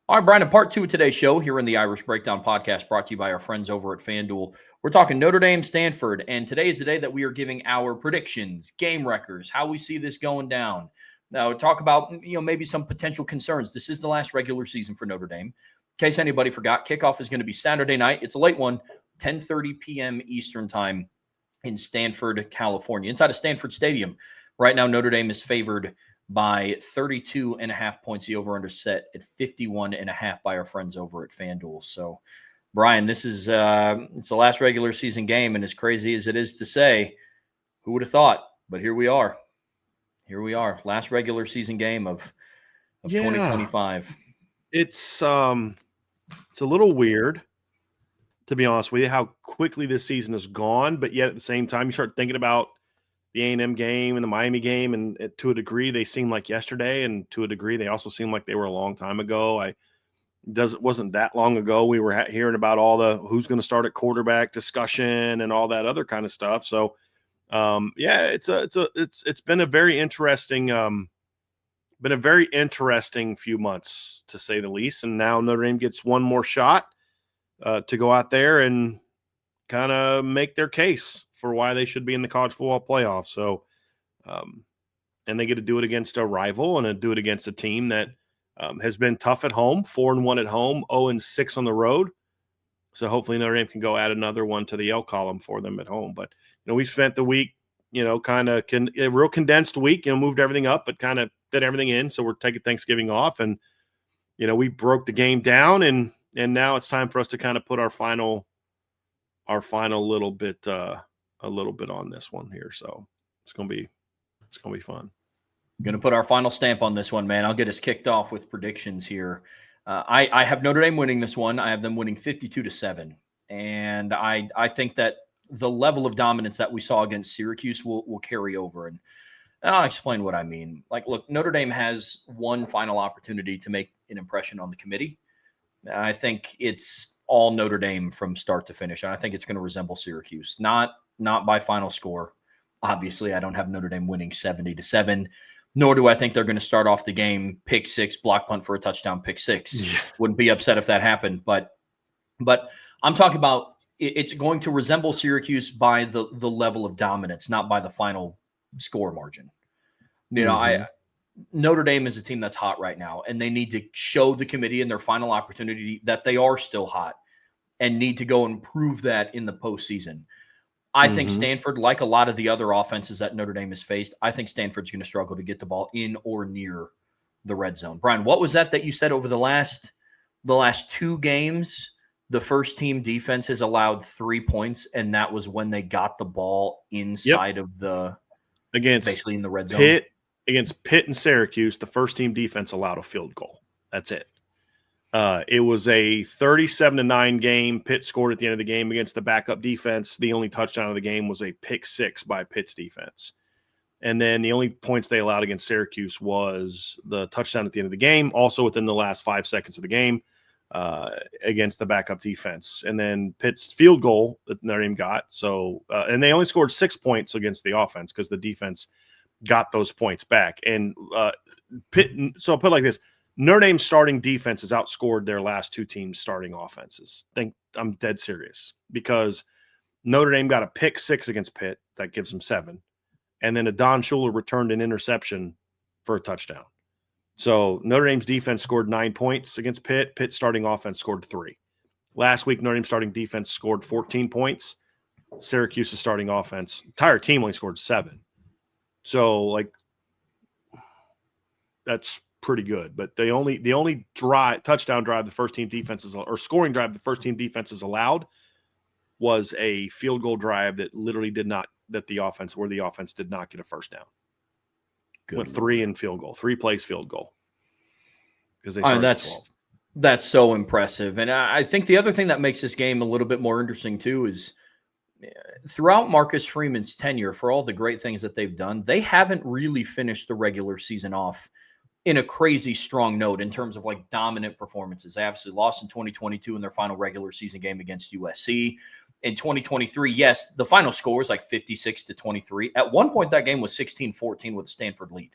All right, Brian, in part two of today's show here in the Irish Breakdown podcast brought to you by our friends over at FanDuel. We're talking Notre Dame, Stanford, and today is the day that we are giving our predictions, game records, how we see this going down. Now, talk about, maybe some potential concerns. This is the last regular season for Notre Dame. In case anybody forgot, kickoff is going to be Saturday night. It's a late one, 10:30 p.m. Eastern time in Stanford, California, inside of Stanford Stadium. Right now, Notre Dame is favored by 32.5 points. The over-under set at 51.5 by our friends over at FanDuel. So, Brian, this is it's the last regular season game, and as crazy as it is to say, who would have thought? But here we are. Here we are. Last regular season game of 2025. It's a little weird, to be honest with you, how quickly this season is gone. But yet at the same time, you start thinking about the A&M game and the Miami game, and to a degree, they seem like yesterday, and to a degree, they also seem like they were a long time ago. It wasn't that long ago we were hearing about all the who's going to start at quarterback discussion and all that other kind of stuff. So, it's been a very interesting few months, to say the least. And now Notre Dame gets one more shot to go out there and kind of make their case for why they should be in the college football playoff. So, and they get to do it against a rival and do it against a team that has been tough at home, 4-1 at home, 0-6 on the road. So hopefully Notre Dame can go add another one to the L column for them at home. But, we spent the week, kind of a real condensed week, moved everything up, but kind of fit everything in. So we're taking Thanksgiving off, and, we broke the game down, and now it's time for us to kind of put our final little bit on this one here. So it's gonna be fun. Going to put our final stamp on this one, man. I'll get us kicked off with predictions here. I have Notre Dame winning this one. I have them winning 52-7, and I think that the level of dominance that we saw against Syracuse will carry over. And I'll explain what I mean. Like, look, Notre Dame has one final opportunity to make an impression on the committee. I think it's all Notre Dame from start to finish, and I think it's going to resemble Syracuse, not by final score. Obviously, I don't have Notre Dame winning 70-7, nor do I think they're going to start off the game pick six, block punt for a touchdown, pick six. Yeah. Wouldn't be upset if that happened, but I'm talking about it's going to resemble Syracuse by the level of dominance, not by the final score margin. Notre Dame is a team that's hot right now, and they need to show the committee in their final opportunity that they are still hot and need to go and prove that in the postseason. I think Stanford, like a lot of the other offenses that Notre Dame has faced, I think Stanford's going to struggle to get the ball in or near the red zone. Brian, what was that you said over the last two games? The first team defense has allowed 3 points, and that was when they got the ball inside of basically in the red zone. Against Pitt and Syracuse, the first team defense allowed a field goal. That's it. It was a 37-9 game. Pitt scored at the end of the game against the backup defense. The only touchdown of the game was a pick six by Pitt's defense. And then the only points they allowed against Syracuse was the touchdown at the end of the game, also within the last 5 seconds of the game, against the backup defense. And then Pitt's field goal that Notre Dame got. So, and they only scored 6 points against the offense because the defense got those points back. And Pitt, so I'll put it like this. Notre Dame's starting defense has outscored their last two teams' starting offenses. I'm dead serious, because Notre Dame got a pick six against Pitt. That gives them 7. And then Don Schuler returned an interception for a touchdown. So Notre Dame's defense scored 9 points against Pitt. Pitt's starting offense scored 3. Last week, Notre Dame's starting defense scored 14 points. Syracuse's starting offense, entire team only scored 7. So, that's pretty good. But the only touchdown drive the first team defenses, or scoring drive the first team defenses allowed, was a field goal drive that literally where the offense did not get a first down. Good. Went 3 in field goal, 3 plays field goal. Because they started 12. That's so impressive. And I think the other thing that makes this game a little bit more interesting too is throughout Marcus Freeman's tenure, for all the great things that they've done, they haven't really finished the regular season off in a crazy strong note in terms of dominant performances. They obviously lost in 2022 in their final regular season game against USC. In 2023, yes, the final score was 56-23. At one point, that game was 16-14 with a Stanford lead.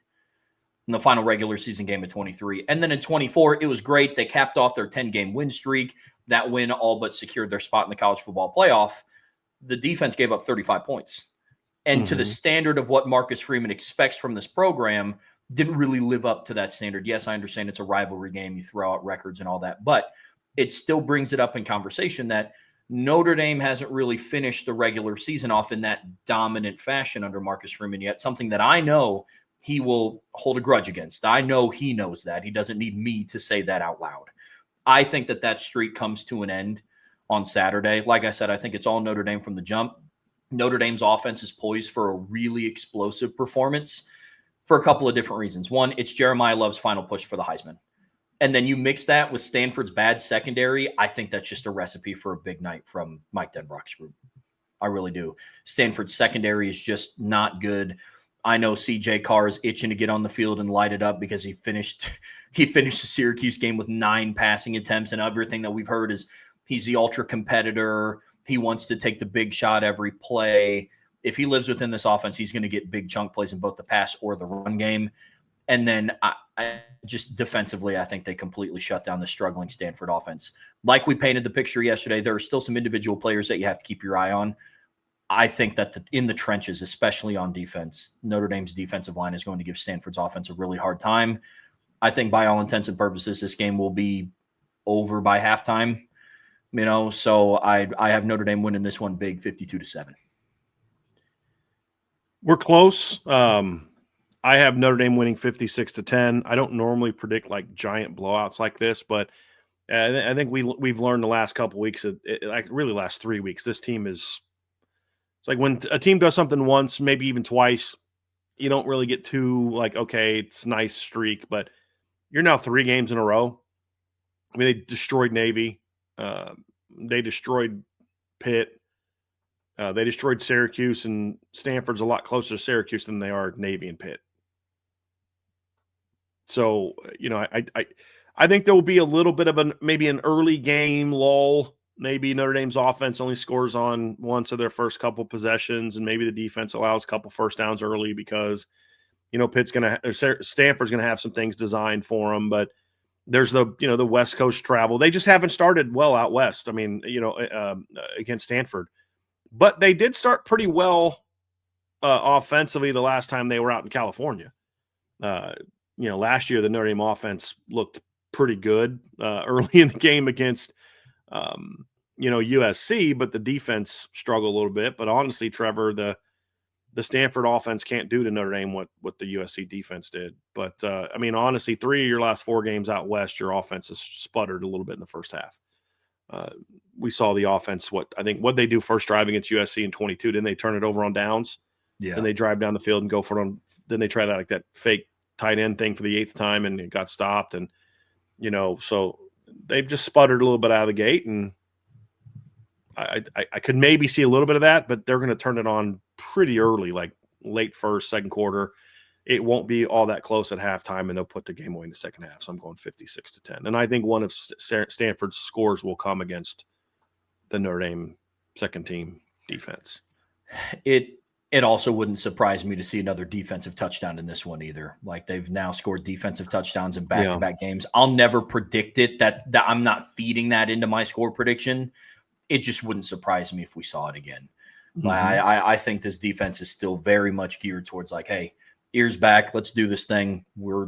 in the final regular season game of 23. And then in 24, it was great. They capped off their 10-game win streak. That win all but secured their spot in the college football playoff. The defense gave up 35 points. And to the standard of what Marcus Freeman expects from this program, didn't really live up to that standard. Yes, I understand it's a rivalry game. You throw out records and all that, but it still brings it up in conversation that Notre Dame hasn't really finished the regular season off in that dominant fashion under Marcus Freeman yet, something that I know he will hold a grudge against. I know he knows that. He doesn't need me to say that out loud. I think that that streak comes to an end on Saturday. Like I said, I think it's all Notre Dame from the jump. Notre Dame's offense is poised for a really explosive performance for a couple of different reasons. One, it's Jeremiah Love's final push for the Heisman. And then you mix that with Stanford's bad secondary. I think that's just a recipe for a big night from Mike Denbrock's group. I really do. Stanford's secondary is just not good. I know CJ Carr is itching to get on the field and light it up because he finished the Syracuse game with 9 passing attempts, and everything that we've heard is he's the ultra competitor. He wants to take the big shot every play. If he lives within this offense, he's going to get big chunk plays in both the pass or the run game. And then I just defensively, I think they completely shut down the struggling Stanford offense. Like we painted the picture yesterday, there are still some individual players that you have to keep your eye on. I think that in the trenches, especially on defense, Notre Dame's defensive line is going to give Stanford's offense a really hard time. I think by all intents and purposes, this game will be over by halftime. So I have Notre Dame winning this one big, 52-7. We're close. I have Notre Dame winning 56-10. I don't normally predict like giant blowouts like this, but I think we've learned the last couple of weeks, like really last 3 weeks, this team is. It's like when a team does something once, maybe even twice, you don't really get too like, okay, it's a nice streak, but you're now 3 games in a row. I mean, they destroyed Navy. They destroyed Pitt. They destroyed Syracuse, and Stanford's a lot closer to Syracuse than they are Navy and Pitt. So, I think there will be a little bit of maybe an early game lull. Maybe Notre Dame's offense only scores on once of their first couple possessions, and maybe the defense allows a couple first downs early because, Stanford's going to have some things designed for them. But there's the West Coast travel. They just haven't started well out west. I mean, against Stanford, but they did start pretty well offensively the last time they were out in California. Last year the Notre Dame offense looked pretty good early in the game against USC, but the defense struggled a little bit. But honestly, Trevor, the Stanford offense can't do to Notre Dame what the USC defense did. But honestly, 3 of your last 4 games out west, your offense has sputtered a little bit in the first half. We saw the offense, what they do first drive against USC in 22. Didn't they turn it over on downs? Yeah. Then they drive down the field and go for it on. Then they tried like that fake tight end thing for the 8th time, and it got stopped. And so they've just sputtered a little bit out of the gate, and I could maybe see a little bit of that, but they're going to turn it on pretty early, like late first, second quarter. It won't be all that close at halftime, and they'll put the game away in the second half. So I'm going 56-10. And I think one of Stanford's scores will come against the Notre Dame second team defense. It also wouldn't surprise me to see another defensive touchdown in this one either. Like, they've now scored defensive touchdowns in back-to-back games. I'll never predict it. That I'm not feeding that into my score prediction. It just wouldn't surprise me if we saw it again. Mm-hmm. I think this defense is still very much geared towards like, hey, ears back, let's do this thing. We're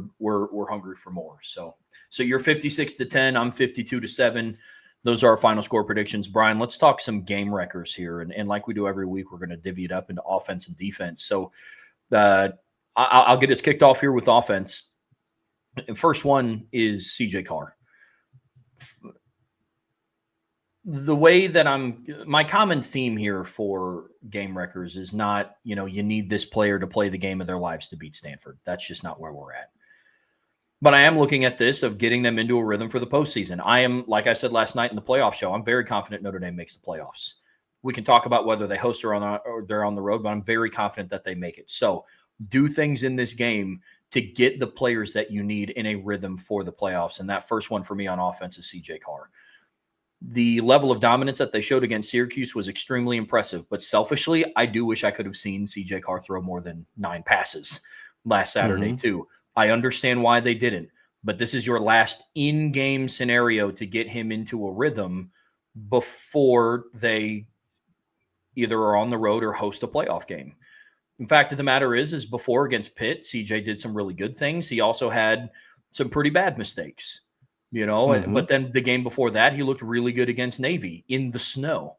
hungry for more. So you're 56-10. I'm 52-7. Those are our final score predictions. Brian, let's talk some game wreckers here. And like we do every week, we're going to divvy it up into offense and defense. So I'll get us kicked off here with offense. The first one is CJ Carr. The way that my common theme here for game wreckers is not, you need this player to play the game of their lives to beat Stanford. That's just not where we're at. But I am looking at this of getting them into a rhythm for the postseason. I am, like I said last night in the playoff show, I'm very confident Notre Dame makes the playoffs. We can talk about whether they host or they're on the road, but I'm very confident that they make it. So do things in this game to get the players that you need in a rhythm for the playoffs. And that first one for me on offense is CJ Carr. The level of dominance that they showed against Syracuse was extremely impressive. But selfishly, I do wish I could have seen CJ Carr throw more than 9 passes last Saturday too. I understand why they didn't, but this is your last in-game scenario to get him into a rhythm before they either are on the road or host a playoff game. In fact of the matter is before against Pitt, CJ did some really good things. He also had some pretty bad mistakes, but then the game before that, he looked really good against Navy in the snow.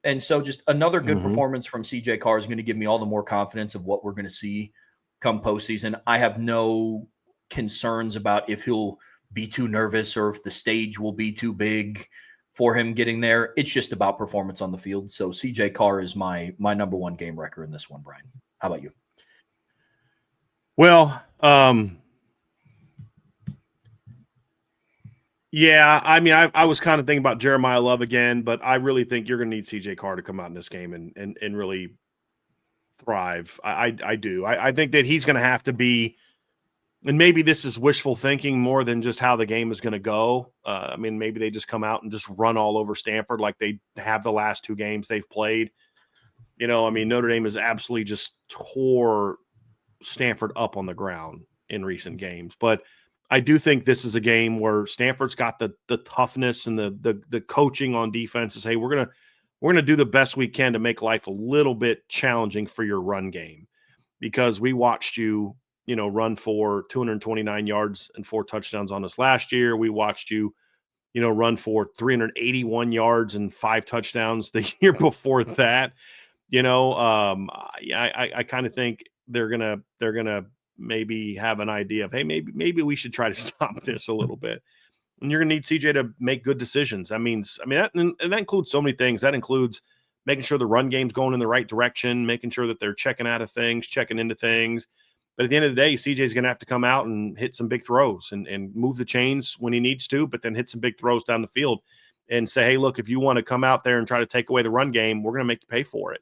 And so just another good performance from CJ Carr is going to give me all the more confidence of what we're going to see come postseason. I have no concerns about if he'll be too nervous or if the stage will be too big for him getting there. It's just about performance on the field. So CJ Carr is my number one game wrecker in this one, Brian. How about you? Well, yeah, I mean, I was kind of thinking about Jeremiah Love again, but I really think you're going to need CJ Carr to come out in this game and really thrive. I do. I think that he's going to have to be, and maybe this is wishful thinking more than just how the game is going to go. I mean, maybe they just come out and just run all over Stanford like they have the last two games they've played. I mean, Notre Dame has absolutely just tore Stanford up on the ground in recent games. But I do think this is a game where Stanford's got the toughness and the coaching on defense to say we're gonna do the best we can to make life a little bit challenging for your run game, because we watched you run for 229 yards and 4 touchdowns on us last year. We watched you run for 381 yards and 5 touchdowns the year before that. I kind of think they're gonna maybe have an idea of, hey, maybe we should try to stop this a little bit. And you're gonna need CJ to make good decisions. I mean that includes so many things. That includes making sure the run game's going in the right direction, making sure that they're checking out of things, checking into things. But at the end of the day, CJ's gonna have to come out and hit some big throws and move the chains when he needs to, but then hit some big throws down the field and say, hey, look, if you want to come out there and try to take away the run game, we're gonna make you pay for it.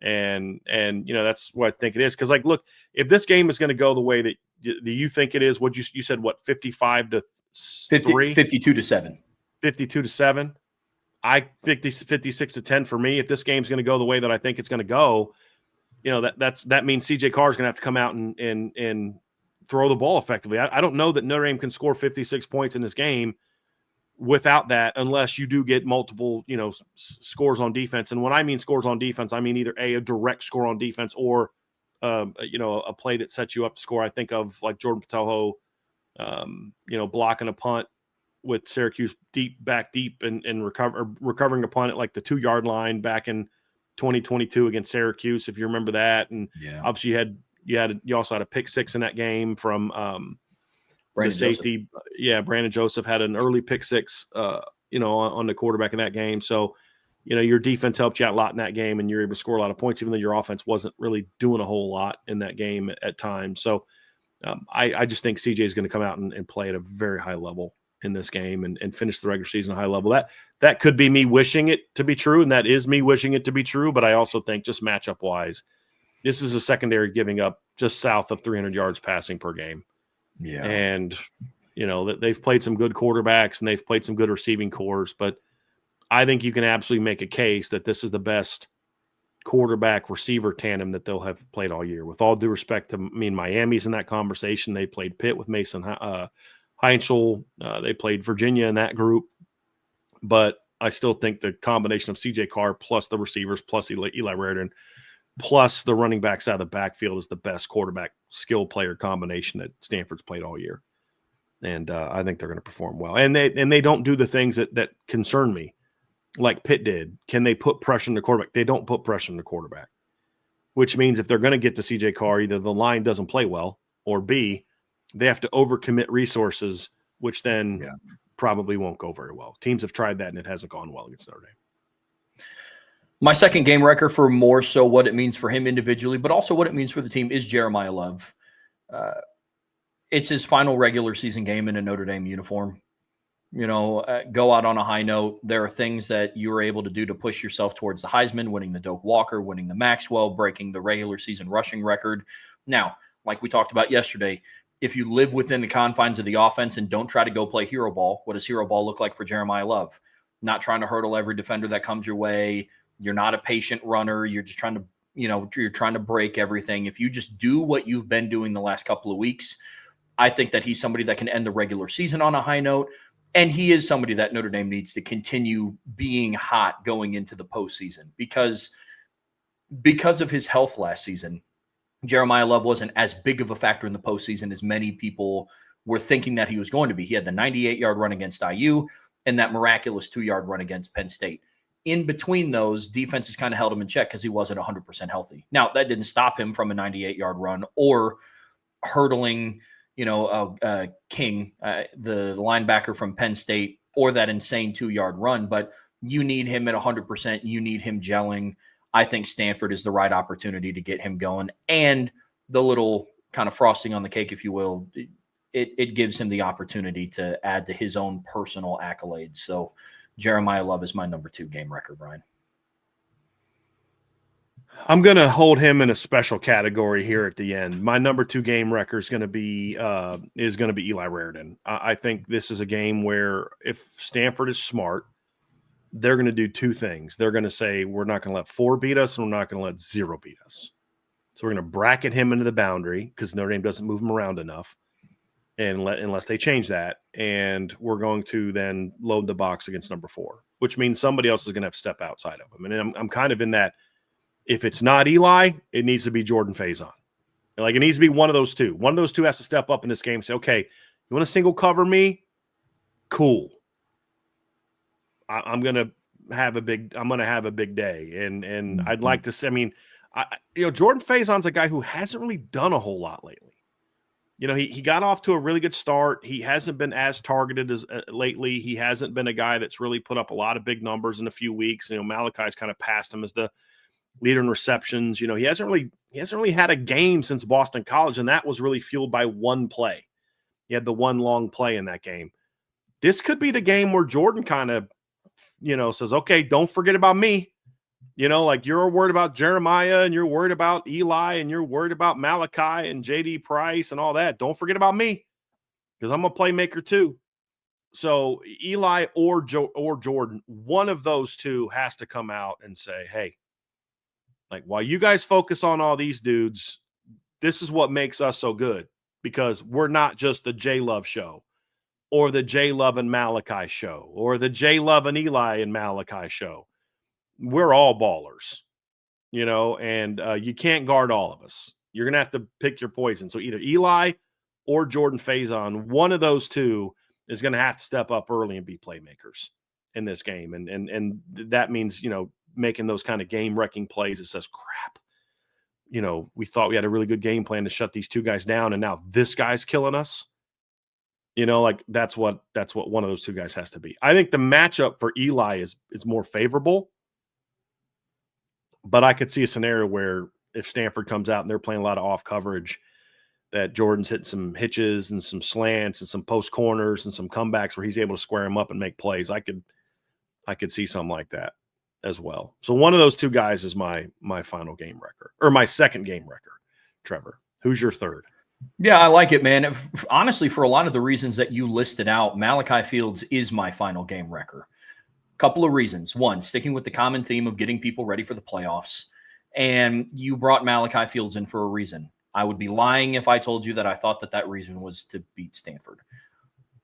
And that's what I think it is. Because look, if this game is going to go the way that you think it is, what you said, what 55 to 3, 52 to 7, 52 to 7. I 56 to 10 for me. If this game's going to go the way that I think it's going to go, that means CJ Carr is going to have to come out and throw the ball effectively. I don't know that Notre Dame can score 56 points in this game without that, unless you do get multiple, scores on defense. And when I mean scores on defense, I mean either a direct score on defense or, a play that sets you up to score. I think of like Jordan Patelho, blocking a punt with Syracuse back deep and recovering a punt at like the 2-yard line back in 2022 against Syracuse, if you remember that. And obviously you also had a pick 6 in that game from the safety. Joseph. Yeah, Brandon Joseph had an early pick 6, on the quarterback in that game. So, your defense helped you out a lot in that game, and you're able to score a lot of points, even though your offense wasn't really doing a whole lot in that game at times. So, I just think CJ is going to come out and play at a very high level in this game and finish the regular season at a high level. That could be me wishing it to be true, and that is me wishing it to be true. But I also think just matchup wise, this is a secondary giving up just south of 300 yards passing per game. Yeah. And, they've played some good quarterbacks and they've played some good receiving cores, but I think you can absolutely make a case that this is the best quarterback receiver tandem that they'll have played all year. With all due respect to, Miami's in that conversation. They played Pitt with Mason Heinzel. They played Virginia in that group. But I still think the combination of CJ Carr plus the receivers plus Eli Raridan plus the running backs out of the backfield is the best quarterback skill player combination that Stanford's played all year. And I think they're going to perform well. And they don't do the things that concern me like Pitt did. Can they put pressure on the quarterback? They don't put pressure on the quarterback, which means if they're going to get to CJ Carr, either the line doesn't play well, or B, they have to overcommit resources, which then probably won't go very well. Teams have tried that, and it hasn't gone well against Notre Dame. My second game record for more so what it means for him individually, but also what it means for the team, is Jeremiah Love. It's his final regular season game in a Notre Dame uniform. Go out on a high note. There are things that you were able to do to push yourself towards the Heisman, winning the Doak Walker, winning the Maxwell, breaking the regular season rushing record. Now, like we talked about yesterday, if you live within the confines of the offense and don't try to go play hero ball, what does hero ball look like for Jeremiah Love? Not trying to hurdle every defender that comes your way. You're not a patient runner. You're just trying to, you're trying to break everything. If you just do what you've been doing the last couple of weeks, I think that he's somebody that can end the regular season on a high note. And he is somebody that Notre Dame needs to continue being hot going into the postseason because of his health last season. Jeremiah Love wasn't as big of a factor in the postseason as many people were thinking that he was going to be. He had the 98-yard run against IU and that miraculous 2-yard run against Penn State. In between those, defenses kind of held him in check because he wasn't 100% healthy. Now, that didn't stop him from a 98-yard run or hurdling, King, the linebacker from Penn State, or that insane 2-yard run. But you need him at 100%. You need him gelling. I think Stanford is the right opportunity to get him going. And the little kind of frosting on the cake, if you will, it gives him the opportunity to add to his own personal accolades. So Jeremiah Love is my number 2 game record, Brian. I'm going to hold him in a special category here at the end. My number 2 game record is going to be Eli Raridan. I think this is a game where if Stanford is smart, they're going to do 2 things. They're going to say, we're not going to let 4 beat us, and we're not going to let 0 beat us. So we're going to bracket him into the boundary because Notre Dame doesn't move him around enough, unless they change that. And we're going to then load the box against number 4, which means somebody else is going to have to step outside of him. And I'm kind of in that, if it's not Eli, it needs to be Jordan Faison. Like, it needs to be one of those 2. One of those 2 has to step up in this game and say, okay, you want to single cover me? Cool. I'm going to have a big day. And I'd like to say, Jordan Faison's a guy who hasn't really done a whole lot lately. He got off to a really good start. He hasn't been as targeted as lately. He hasn't been a guy that's really put up a lot of big numbers in a few weeks. Malachi's kind of passed him as the leader in receptions. He hasn't really had a game since Boston College, and that was really fueled by one play. He had the one long play in that game. This could be the game where Jordan kind of, says, okay, don't forget about me. Like, you're worried about Jeremiah and you're worried about Eli and you're worried about Malachi and JD Price and all that. Don't forget about me because I'm a playmaker too. So Eli or Jordan, one of those 2 has to come out and say, hey, like, while you guys focus on all these dudes, this is what makes us so good, because we're not just the J Love show or the J Love and Malachi show or the J Love and Eli and Malachi show. We're all ballers, and you can't guard all of us. You're going to have to pick your poison. So either Eli or Jordan Faison, one of those 2 is going to have to step up early and be playmakers in this game. And that means, making those kind of game-wrecking plays that says, crap, we thought we had a really good game plan to shut these 2 guys down, and now this guy's killing us. Like, that's what one of those 2 guys has to be. I think the matchup for Eli is more favorable, but I could see a scenario where if Stanford comes out and they're playing a lot of off coverage, that Jordan's hitting some hitches and some slants and some post corners and some comebacks where he's able to square him up and make plays. I could see something like that as well. So one of those 2 guys is my final game record, or my second game record. Trevor, who's your third? Yeah, I like it, man. Honestly, for a lot of the reasons that you listed out, Malachi Fields is my final game record. Couple of reasons. One, sticking with the common theme of getting people ready for the playoffs. And you brought Malachi Fields in for a reason. I would be lying if I told you that I thought that reason was to beat Stanford.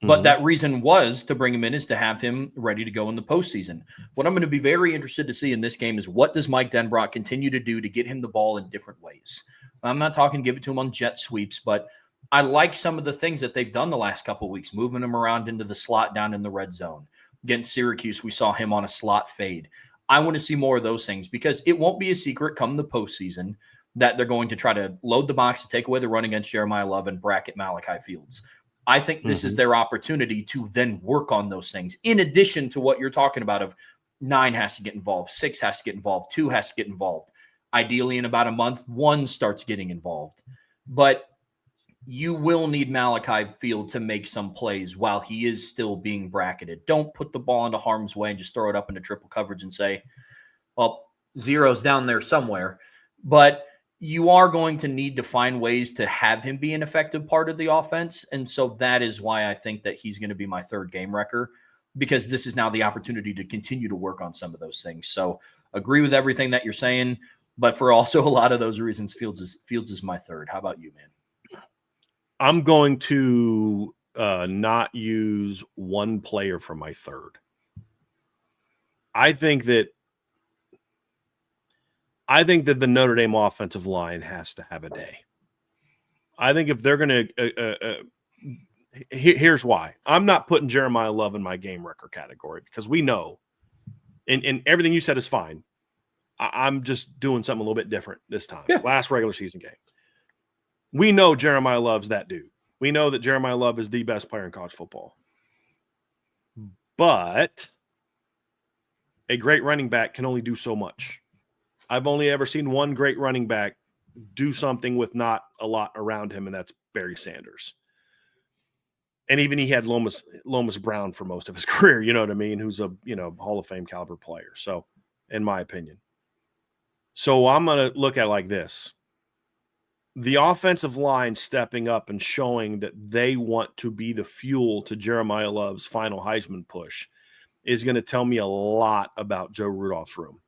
But that reason was to bring him in is to have him ready to go in the postseason. What I'm going to be very interested to see in this game is, what does Mike Denbrock continue to do to get him the ball in different ways? I'm not talking give it to him on jet sweeps, but I like some of the things that they've done the last couple of weeks, moving him around into the slot down in the red zone. Against Syracuse, we saw him on a slot fade. I want to see more of those things, because it won't be a secret come the postseason that they're going to try to load the box to take away the run against Jeremiah Love and bracket Malachi Fields. I think this is their opportunity to then work on those things, in addition to what you're talking about of 9 has to get involved, 6 has to get involved, 2 has to get involved. Ideally, in about a month, 1 starts getting involved. But you will need Malachi Field to make some plays while he is still being bracketed. Don't put the ball into harm's way and just throw it up into triple coverage and say, well, 0's down there somewhere. But you are going to need to find ways to have him be an effective part of the offense. And so that is why I think that he's going to be my third game wrecker, because this is now the opportunity to continue to work on some of those things. So agree with everything that you're saying, but for also a lot of those reasons, Fields is my third. How about you, man? I'm going to not use one player for my third. I think that the Notre Dame offensive line has to have a day. I think if they're going to here's why. I'm not putting Jeremiah Love in my game record category because we know, and everything you said is fine. I'm just doing something a little bit different this time. Yeah. Last regular season game. We know Jeremiah Love's that dude. We know that Jeremiah Love is the best player in college football. But a great running back can only do so much. I've only ever seen one great running back do something with not a lot around him, and that's Barry Sanders. And even he had Lomas Brown for most of his career, you know what I mean, who's a Hall of Fame caliber player. So, in my opinion. So I'm going to look at it like this. The offensive line stepping up and showing that they want to be the fuel to Jeremiah Love's final Heisman push is going to tell me a lot about Joe Rudolph's room.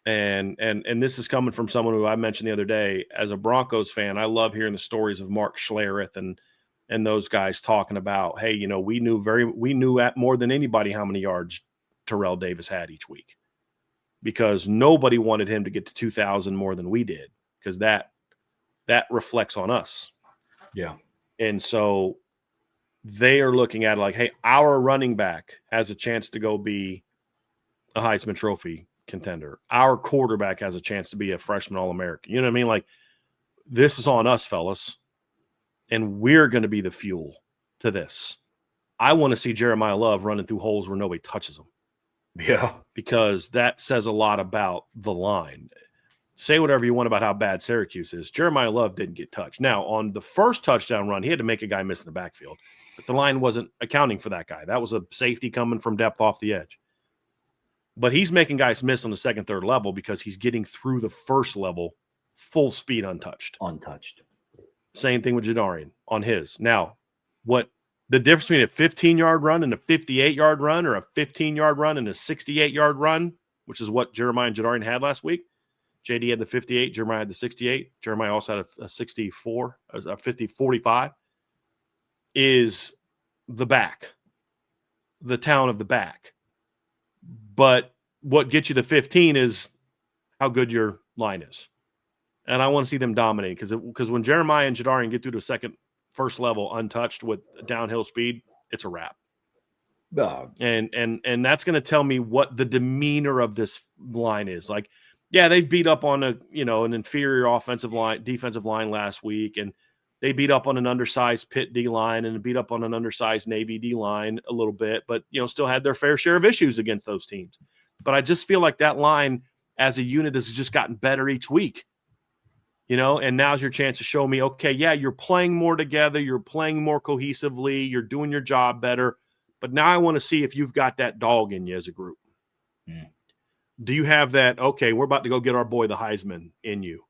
And this is coming from someone who I mentioned the other day. As a Broncos fan, I love hearing the stories of Mark Schlereth and those guys talking about, hey, we knew at more than anybody how many yards Terrell Davis had each week, because nobody wanted him to get to 2,000 more than we did, because that reflects on us. Yeah. And so they are looking at it like, hey, our running back has a chance to go be a Heisman Trophy contender. Our quarterback has a chance to be a freshman All-American. You know what I mean? Like, this is on us, fellas. And we're going to be the fuel to this. I want to see Jeremiah Love running through holes where nobody touches him. Yeah. Because that says a lot about the line. Say whatever you want about how bad Syracuse is. Jeremiah Love didn't get touched. Now, on the first touchdown run, he had to make a guy miss in the backfield. But the line wasn't accounting for that guy. That was a safety coming from depth off the edge. But he's making guys miss on the second, third level because he's getting through the first level full speed untouched. Same thing with Jadarian on his. Now, what the difference between a 15-yard run and a 58-yard run, or a 15-yard run and a 68-yard run, which is what Jeremiah and Jadarian had last week. JD had the 58, Jeremiah had the 68. Jeremiah also had a 64, a 50-45, is the back, the talent of the back. But what gets you the 15 is how good your line is. And I want to see them dominate, because when Jeremiah and Jadarian get through the first level untouched with downhill speed, it's a wrap. And that's going to tell me what the demeanor of this line is. Like, yeah, they've beat up on an inferior defensive line last week, and they beat up on an undersized Pitt D line and beat up on an undersized Navy D line a little bit, but still had their fair share of issues against those teams. But I just feel like that line as a unit has just gotten better each week. And now's your chance to show me, okay, yeah, you're playing more together, you're playing more cohesively, you're doing your job better. But now I want to see if you've got that dog in you as a group. Mm. Do you have that, okay, we're about to go get our boy the Heisman in you?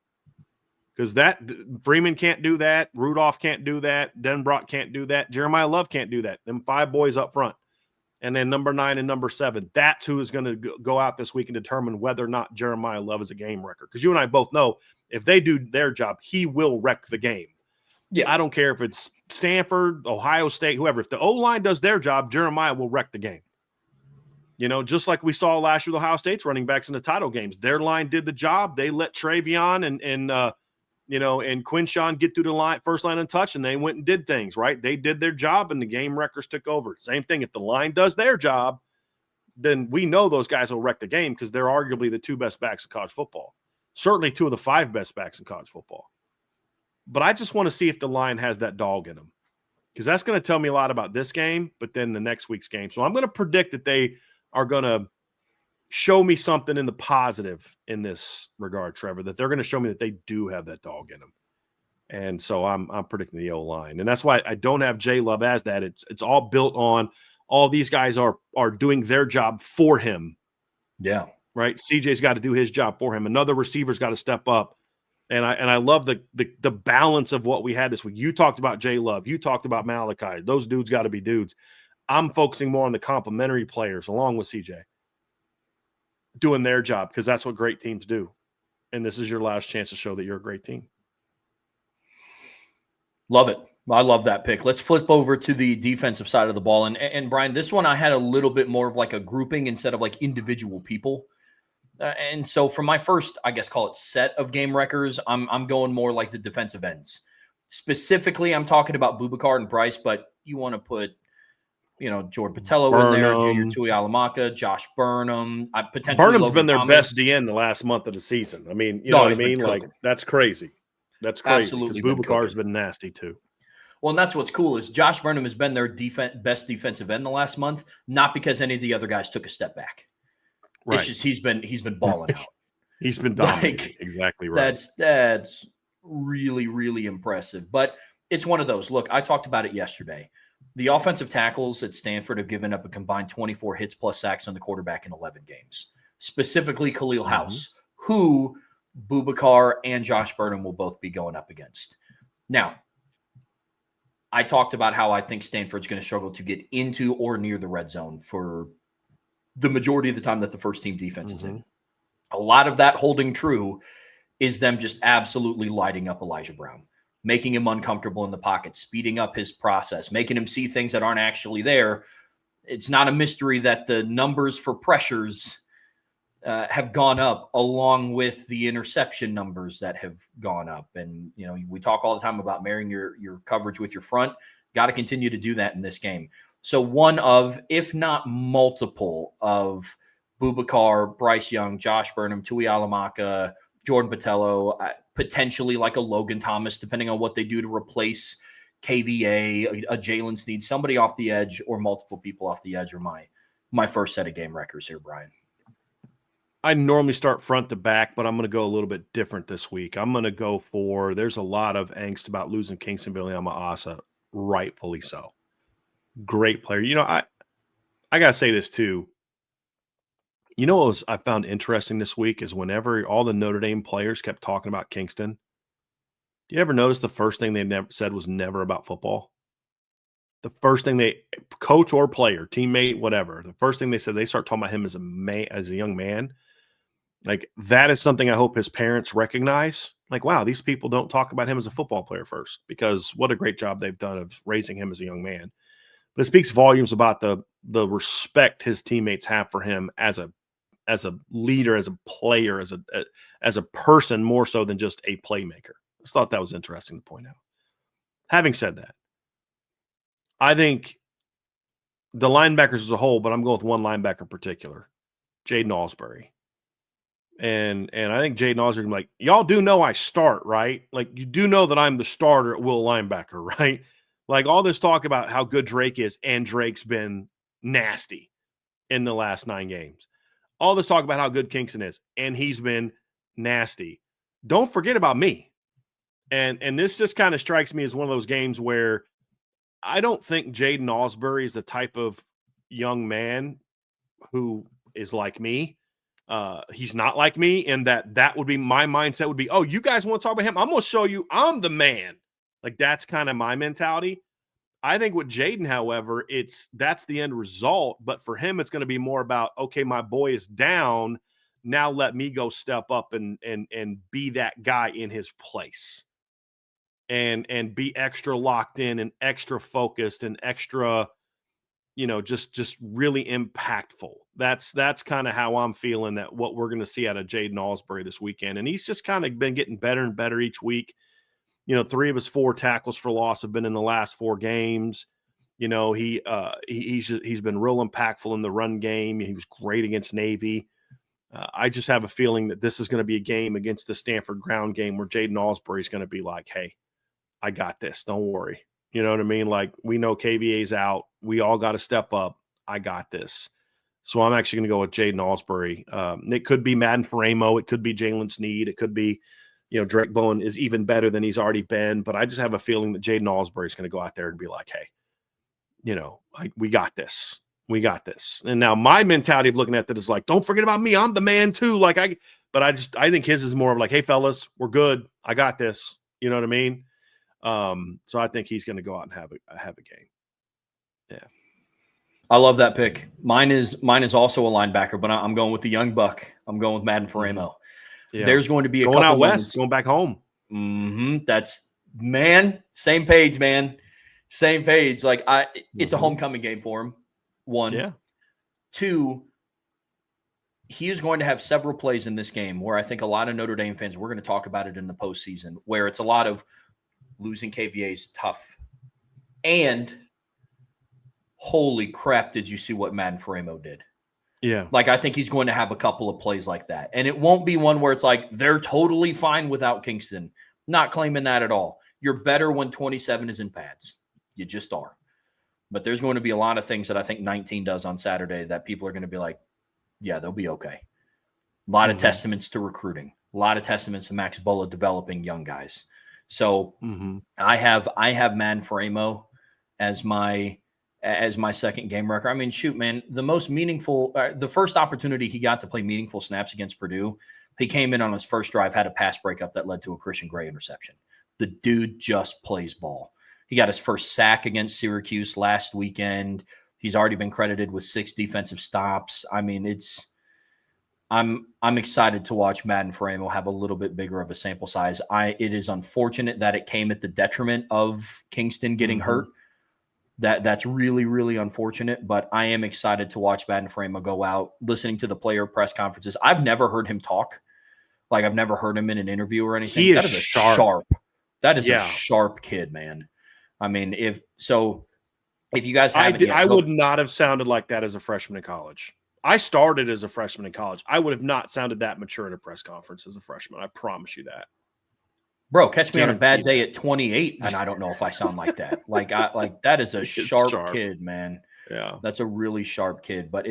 Because Freeman can't do that, Rudolph can't do that, Denbrock can't do that, Jeremiah Love can't do that. Them 5 boys up front. And then number 9 and number 7, that's who is going to go out this week and determine whether or not Jeremiah Love is a game wrecker. Because you and I both know if they do their job, he will wreck the game. Yeah, I don't care if it's Stanford, Ohio State, whoever. If the O-line does their job, Jeremiah will wreck the game. Just like we saw last year with Ohio State's running backs in the title games. Their line did the job. They let Travion and Quinshawn get through the line, first line untouched, and they went and did things, right? They did their job, and the game wreckers took over. Same thing. If the line does their job, then we know those guys will wreck the game, because they're arguably the 2 best backs in college football. Certainly 2 of the 5 best backs in college football. But I just want to see if the line has that dog in them, because that's going to tell me a lot about this game, but then the next week's game. So I'm going to predict that they are going to show me something in the positive in this regard, Trevor, that they're going to show me that they do have that dog in them. And so I'm predicting the O-line. And that's why I don't have J Love as that. It's all built on all these guys are doing their job for him. Yeah. Right. CJ's got to do his job for him. Another receiver's got to step up. And I love the balance of what we had this week. You talked about J Love. You talked about Malachi. Those dudes got to be dudes. I'm focusing more on the complementary players along with CJ doing their job, because that's what great teams do. And this is your last chance to show that you're a great team. Love it. I love that pick. Let's flip over to the defensive side of the ball. And Brian, this one I had a little bit more of like a grouping instead of like individual people. And so for my first, I guess, call it set of game wreckers, I'm going more like the defensive ends. Specifically, I'm talking about Boubacar and Bryce, but you want to put, Jordan Patello in there, Junior Burnham. Tuialamaka, Josh Burnham, potentially Burnham's Logan been their Thomas. best DN the last month of the season. I mean, you No, know what I he's been mean? Like, cooking. that's crazy. That's crazy because Absolutely been Boubacar's cooking. been nasty too. Well, and that's what's cool is Josh Burnham has been their best defensive end the last month, not because any of the other guys took a step back. Right. It's just he's been balling out. He's been dominating. Like, exactly right. That's really, really impressive. But it's one of those. Look, I talked about it yesterday. The offensive tackles at Stanford have given up a combined 24 hits plus sacks on the quarterback in 11 games. Specifically, Khalil House, who Boubacar and Josh Burnham will both be going up against. Now, I talked about how I think Stanford's going to struggle to get into or near the red zone for the majority of the time that the first team defense is in. A lot of that holding true is them just absolutely lighting up Elijah Brown, making him uncomfortable in the pocket, speeding up his process, making him see things that aren't actually there. It's not a mystery that the numbers for pressures have gone up along with the interception numbers that have gone up. And, we talk all the time about marrying your coverage with your front. Got to continue to do that in this game. So one of, if not multiple of Boubacar, Bryce Young, Josh Burnham, Tuialamaka, Jordan Patello, potentially like a Logan Thomas, depending on what they do to replace KVA, a Jalen Sneed, somebody off the edge or multiple people off the edge are my first set of game wreckers here, Brian. I normally start front to back, but I'm going to go a little bit different this week. I'm going to go for, there's a lot of angst about losing Kingston Biliama-Asa, rightfully so. Great player. I got to say this too. What I found interesting this week is whenever all the Notre Dame players kept talking about Kingston, do you ever notice the first thing they never said was never about football? The first thing coach or player, teammate, whatever, the first thing they said, they start talking about him as a young man. Like, that is something I hope his parents recognize. Like, wow, these people don't talk about him as a football player first, because what a great job they've done of raising him as a young man. But it speaks volumes about the respect his teammates have for him as a leader, as a player, as a person, more so than just a playmaker. I just thought that was interesting to point out. Having said that, I think the linebackers as a whole, but I'm going with one linebacker in particular, Jaden Alsbury. And I think Jaden Alsbury, like, y'all do know I start, right? Like, you do know that I'm the starter at will linebacker, right? Like, all this talk about how good Drake is, and Drake's been nasty in the last 9 games. All this talk about how good Kingston is, and he's been nasty. Don't forget about me. And this just kind of strikes me as one of those games where I don't think Jaden Alsbury is the type of young man who is like me. He's not like me, and that would be my mindset would be, oh, you guys want to talk about him? I'm going to show you I'm the man. Like, that's kind of my mentality. I think with Jaden, however, that's the end result. But for him, it's going to be more about, okay, my boy is down. Now let me go step up and be that guy in his place. And be extra locked in and extra focused and extra, just really impactful. That's kind of how I'm feeling that what we're going to see out of Jaden Alsbury this weekend. And he's just kind of been getting better and better each week. 3 of his 4 tackles for loss have been in the last 4 games. He's been real impactful in the run game. He was great against Navy. I just have a feeling that this is going to be a game against the Stanford ground game where Jaden Alsbury is going to be like, hey, I got this. Don't worry. You know what I mean? Like, we know KVA's out. We all got to step up. I got this. So I'm actually going to go with Jaden Alsbury. It could be Madden Faramo. It could be Jalen Sneed. It could be, Drake Bowen is even better than he's already been. But I just have a feeling that Jaden Alsbury is going to go out there and be like, hey, we got this. We got this. And now my mentality of looking at that is like, don't forget about me. I'm the man too. I think his is more of like, hey, fellas, we're good. I got this. You know what I mean? So I think he's going to go out and have a game. Yeah. I love that pick. Mine is also a linebacker, but I'm going with the young buck. I'm going with Madden Faramo. Yeah. There's going to be a going couple out west, moments, going back home. That's Man, same page, man. Same page. Like it's a Mhm. homecoming game for him. One. Yeah. Two, he is going to have several plays in this game where I think a lot of Notre Dame fans, we're going to talk about it in the postseason, where it's a lot of losing KVA is tough. And holy crap, did you see what Madden Faremo did? Yeah. Like, I think he's going to have a couple of plays like that. And it won't be one where it's like, they're totally fine without Kingston. Not claiming that at all. You're better when 27 is in pads. You just are. But there's going to be a lot of things that I think 19 does on Saturday that people are going to be like, yeah, they'll be okay. A lot of testaments to recruiting. A lot of testaments to Max Bola developing young guys. So I have Madden Faremo as my second game record. I mean, shoot, man, the most meaningful, the first opportunity he got to play meaningful snaps against Purdue, he came in on his first drive, had a pass breakup that led to a Christian Gray interception. The dude just plays ball. He got his first sack against Syracuse last weekend. He's already been credited with 6 defensive stops. I mean, I'm excited to watch Madden Faremo have a little bit bigger of a sample size. It is unfortunate that it came at the detriment of Kingston getting hurt. That's really, really unfortunate, but I am excited to watch Madden Faremo go out, listening to the player press conferences. I've never heard him talk. Like, I've never heard him in an interview or anything. He is that is sharp. That is Yeah. a sharp kid, man. I mean, if you guys haven't I would not have sounded like that as a freshman in college. I started as a freshman in college. I would have not sounded that mature in a press conference as a freshman. I promise you that. Bro, catch me on a bad day at 28, and I don't know if I sound like that. Like that is a sharp kid, man. Yeah. That's a really sharp kid. But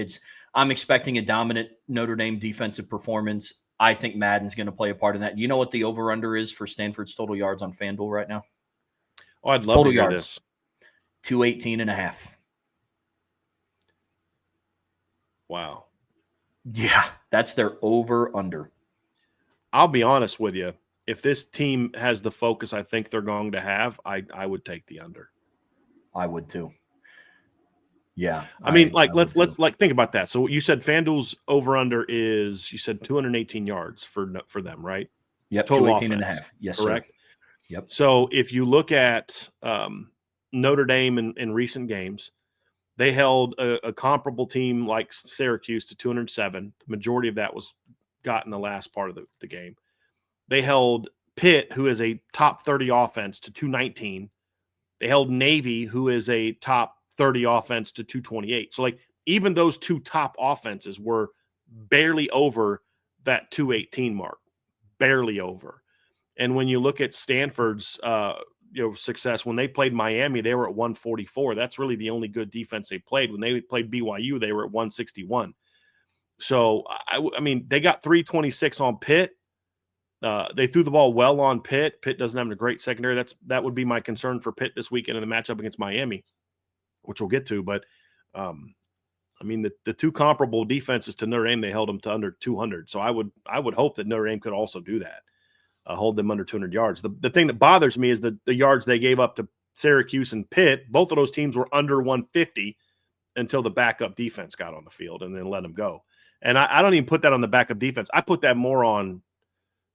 I'm expecting a dominant Notre Dame defensive performance. I think Madden's going to play a part in that. You know what the over-under is for Stanford's total yards on FanDuel right now? Oh, I'd love to hear this. 218.5. Wow. Yeah, that's their over-under. I'll be honest with you. If this team has the focus I think they're going to have, I would take the under. I would too. Yeah. I mean, let's think about that. So you said FanDuel's over-under is, you said 218 yards for them, right? Yep, total 218.5. Yes, correct? Sir. Yep. So if you look at Notre Dame in recent games, they held a comparable team like Syracuse to 207. The majority of that was got in the last part of the game. They held Pitt, who is a top 30 offense, to 219. They held Navy, who is a top 30 offense, to 228. So, like, even those two top offenses were barely over that 218 mark, barely over. And when you look at Stanford's success, when they played Miami, they were at 144. That's really the only good defense they played. When they played BYU, they were at 161. So, I mean, they got 326 on Pitt. They threw the ball well on Pitt. Pitt doesn't have a great secondary. That would be my concern for Pitt this weekend in the matchup against Miami, which we'll get to. But, I mean, the two comparable defenses to Notre Dame, they held them to under 200. So I would hope that Notre Dame could also do that. Hold them under 200 yards. The thing that bothers me is the yards they gave up to Syracuse and Pitt. Both of those teams were under 150 until the backup defense got on the field and then let them go. And I don't even put that on the backup defense. I put that more on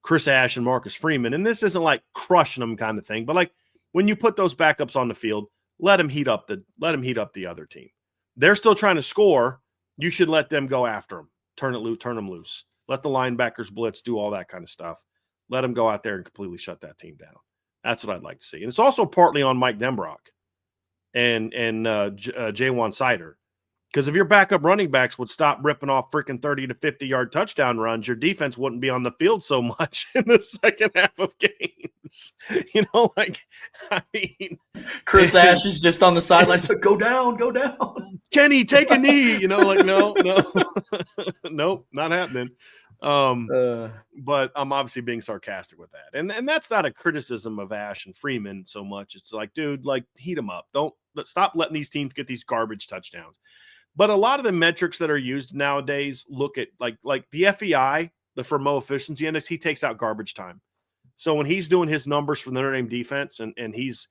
Chris Ash and Marcus Freeman. And this isn't like crushing them kind of thing, but like when you put those backups on the field, let them heat up the other team. They're still trying to score. You should let them go after them. Turn them loose. Let the linebackers blitz, do all that kind of stuff. Let them go out there and completely shut that team down. That's what I'd like to see. And it's also partly on Mike Denbrock and Jaywan Sider. Because if your backup running backs would stop ripping off freaking 30 to 50-yard touchdown runs, your defense wouldn't be on the field so much in the second half of games. I mean. Chris Ash is just on the sideline. So go down. Kenny, take a knee. No. Nope, not happening. But I'm obviously being sarcastic with that. And that's not a criticism of Ash and Freeman so much. It's like, dude, heat them up. Stop letting these teams get these garbage touchdowns. But a lot of the metrics that are used nowadays look at like the FEI, the Fermo Efficiency Index, he takes out garbage time. So when he's doing his numbers for the Notre Dame defense and he's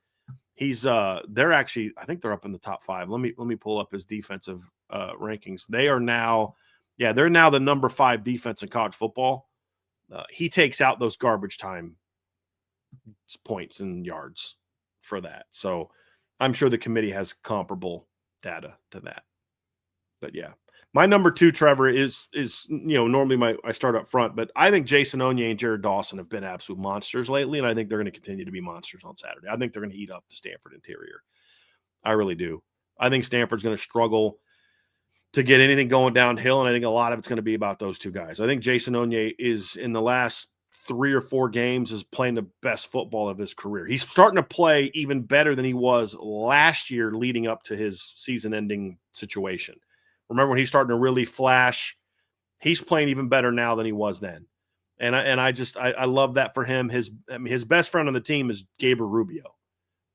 they're actually, I think they're up in the top 5. Let me pull up his defensive rankings. They're now the number 5 defense in college football. He takes out those garbage time points and yards for that. So I'm sure the committee has comparable data to that. But yeah, my number 2, Trevor, is normally I start up front, but I think Jason Onye and Jared Dawson have been absolute monsters lately, and I think they're going to continue to be monsters on Saturday. I think they're going to eat up the Stanford interior. I really do. I think Stanford's going to struggle to get anything going downhill, and I think a lot of it's going to be about those two guys. I think Jason Onye is, in the last 3 or 4 games, is playing the best football of his career. He's starting to play even better than he was last year leading up to his season-ending situation. Remember when he's starting to really flash? He's playing even better now than he was then. And I love that for him. His best friend on the team is Gabriel Rubio.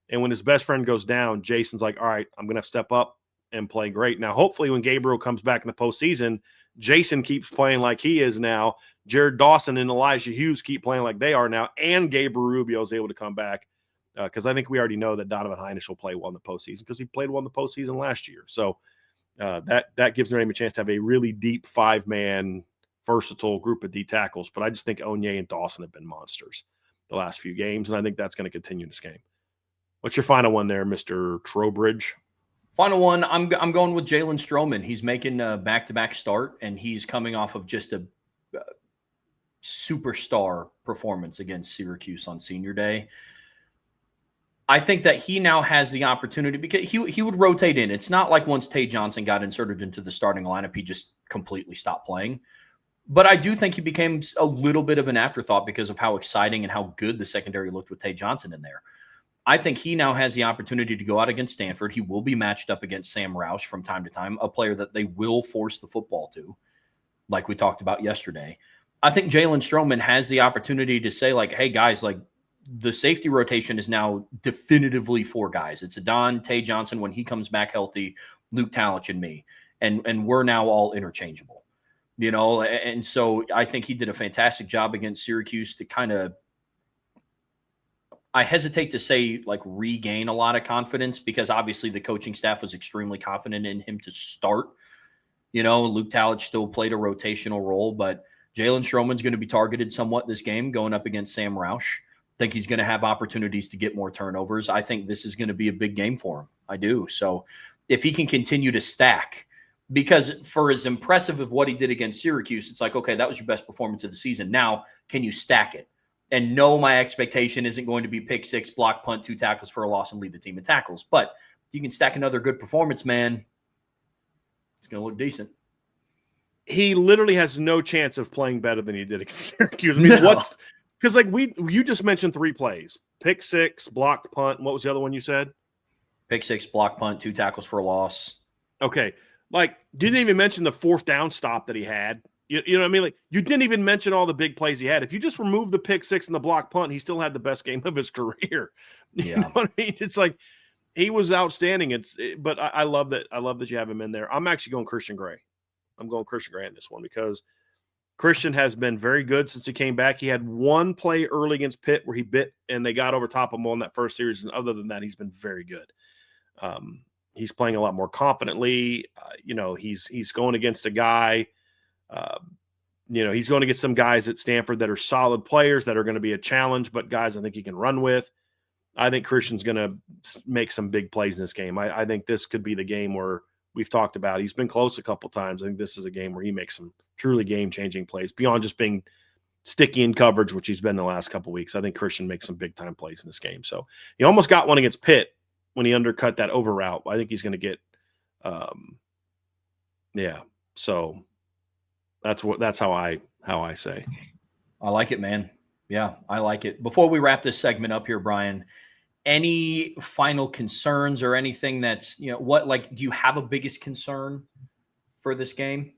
And when his best friend goes down, Jason's like, all right, I'm going to have to step up and play great. Now, hopefully when Gabriel comes back in the postseason, Jason keeps playing like he is now. Jared Dawson and Elijah Hughes keep playing like they are now. And Gabriel Rubio is able to come back because I think we already know that Donovan Heinisch will play well in the postseason because he played well in the postseason last year. So that gives Notre Dame a chance to have a really deep 5-man versatile group of D tackles. But I just think Onye and Dawson have been monsters the last few games, and I think that's going to continue in this game. What's your final one there, Mr. Trowbridge? Final one, I'm going with Jalen Stroman. He's making a back-to-back start, and he's coming off of just a superstar performance against Syracuse on Senior Day. I think that he now has the opportunity because he would rotate in. It's not like once Tay Johnson got inserted into the starting lineup, he just completely stopped playing. But I do think he became a little bit of an afterthought because of how exciting and how good the secondary looked with Tay Johnson in there. I think he now has the opportunity to go out against Stanford. He will be matched up against Sam Roush from time to time, a player that they will force the football to, like we talked about yesterday. I think Jalen Stroman has the opportunity to say, like, hey, guys, like, the safety rotation is now definitively 4 guys. It's Adon, Tay Johnson when he comes back healthy, Luke Talich, and me. And we're now all interchangeable, And so I think he did a fantastic job against Syracuse to kind of, I hesitate to say like regain a lot of confidence because obviously the coaching staff was extremely confident in him to start. Luke Talich still played a rotational role, but Jalen Stroman's going to be targeted somewhat this game going up against Sam Roush. I think he's going to have opportunities to get more turnovers. I think this is going to be a big game for him. I do. So if he can continue to stack, because for as impressive of what he did against Syracuse, it's like, okay, that was your best performance of the season. Now, can you stack it? And no, my expectation isn't going to be pick 6, block, punt, 2 tackles for a loss and lead the team in tackles. But if you can stack another good performance, man, it's going to look decent. He literally has no chance of playing better than he did against Syracuse. I mean, because like you just mentioned 3 plays: pick 6, blocked punt. And what was the other one you said? Pick 6, block, punt, 2 tackles for a loss. Okay, like didn't even mention the 4th down stop that he had. You know what I mean? Like you didn't even mention all the big plays he had. If you just remove the pick 6 and the block punt, he still had the best game of his career. You know what I mean? It's like he was outstanding. But I love that. I love that you have him in there. I'm actually going Christian Gray. I'm going Christian Gray in this one because Christian has been very good since he came back. He had 1 play early against Pitt where he bit and they got over top of him on that first series. And other than that, he's been very good. He's playing a lot more confidently. He's going against a guy. He's going to get some guys at Stanford that are solid players that are going to be a challenge, but guys I think he can run with. I think Christian's going to make some big plays in this game. I think this could be the game where we've talked about. He's been close a couple times. I think this is a game where he makes some truly game-changing plays beyond just being sticky in coverage, which he's been the last couple of weeks. I think Christian makes some big-time plays in this game. So he almost got one against Pitt when he undercut that over route. I think he's going to get So that's how I say. I like it, man. Yeah, I like it. Before we wrap this segment up here, Brian, any final concerns or anything that's, do you have a biggest concern for this game?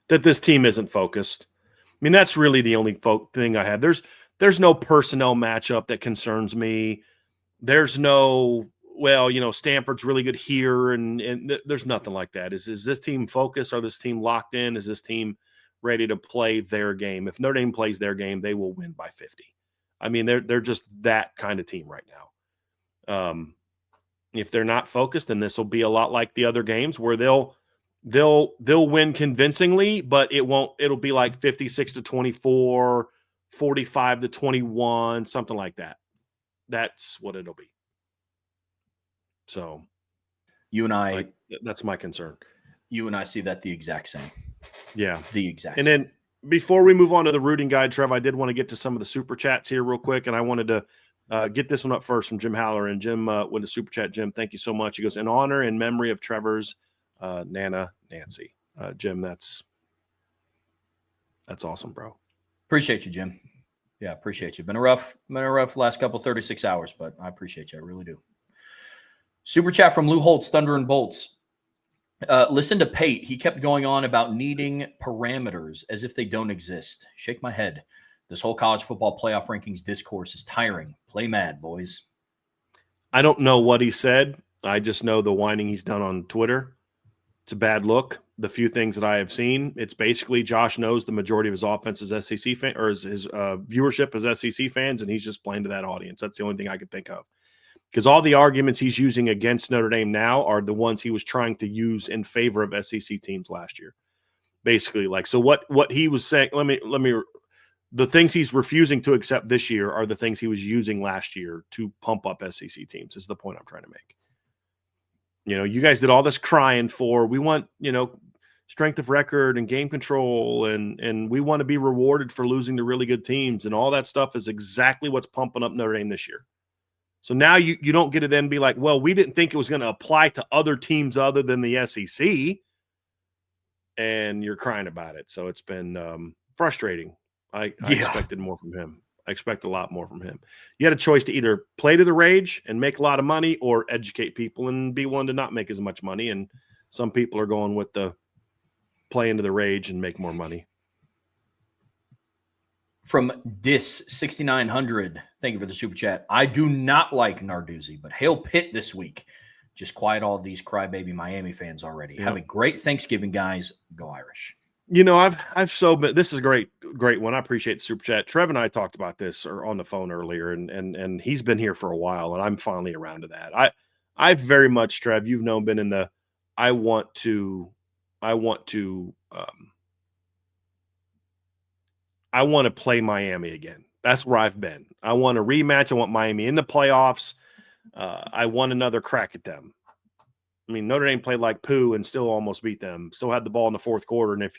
That this team isn't focused. I mean, that's really the only thing I have. There's no personnel matchup that concerns me. There's no, Stanford's really good here, and there's nothing like that. Is this team focused? Are this team locked in? Is this team ready to play their game? If Notre Dame plays their game, they will win by 50. I mean, they're just that kind of team right now. If they're not focused, then this will be a lot like the other games where they'll win convincingly, but it'll be like 56-24, 45-21, something like that. That's what it'll be. So You and I, that's my concern. you and I see that the exact same. Yeah. The exact And same. then before we move on to the rooting guide, Trev, I did want to get to some of the super chats here real quick. And I wanted to get this one up first from Jim Haller. And Jim with the super chat, Jim, thank you so much. He goes, in honor and memory of Trevor's Nana Nancy. Jim, that's awesome, bro. Appreciate you, Jim. Yeah, appreciate you. Been a rough last couple 36 hours, but I appreciate you. I really do. Super chat from Lou Holtz, Thunder and Bolts. Listen to Pate. He kept going on about needing parameters as if they don't exist. Shake my head. This whole college football playoff rankings discourse is tiring. Play mad, boys. I don't know what he said. I just know the whining he's done on Twitter. It's a bad look. The few things that I have seen, it's basically Josh knows the majority of his offense is SEC fan, or his viewership is SEC fans, and he's just playing to that audience. That's the only thing I could think of. Because all the arguments he's using against Notre Dame now are the ones he was trying to use in favor of SEC teams last year. Basically, like, so what he was saying, the things he's refusing to accept this year are the things he was using last year to pump up SEC teams, is the point I'm trying to make. You guys did all this crying for, we want, strength of record and game control, and we want to be rewarded for losing to really good teams, and all that stuff is exactly what's pumping up Notre Dame this year. So now you don't get to then be like, well, we didn't think it was going to apply to other teams other than the SEC, and you're crying about it. So it's been frustrating. I expected more from him. I expect a lot more from him. You had a choice to either play to the rage and make a lot of money, or educate people and be one to not make as much money. And some people are going with the play into the rage and make more money. From Dis 6900, thank you for the super chat. I do not like Narduzzi, but hail Pitt this week. Just quiet all these crybaby Miami fans already. Yep. Have a great Thanksgiving, guys. Go Irish. I've so been. This is a great one. I appreciate the super chat. Trev and I talked about this on the phone earlier, and he's been here for a while, and I'm finally around to that. I very much, Trev, you've been in the I want to play Miami again. That's where I've been. I want a rematch. I want Miami in the playoffs. I want another crack at them. I mean, Notre Dame played like poo and still almost beat them. Still had the ball in the fourth quarter. And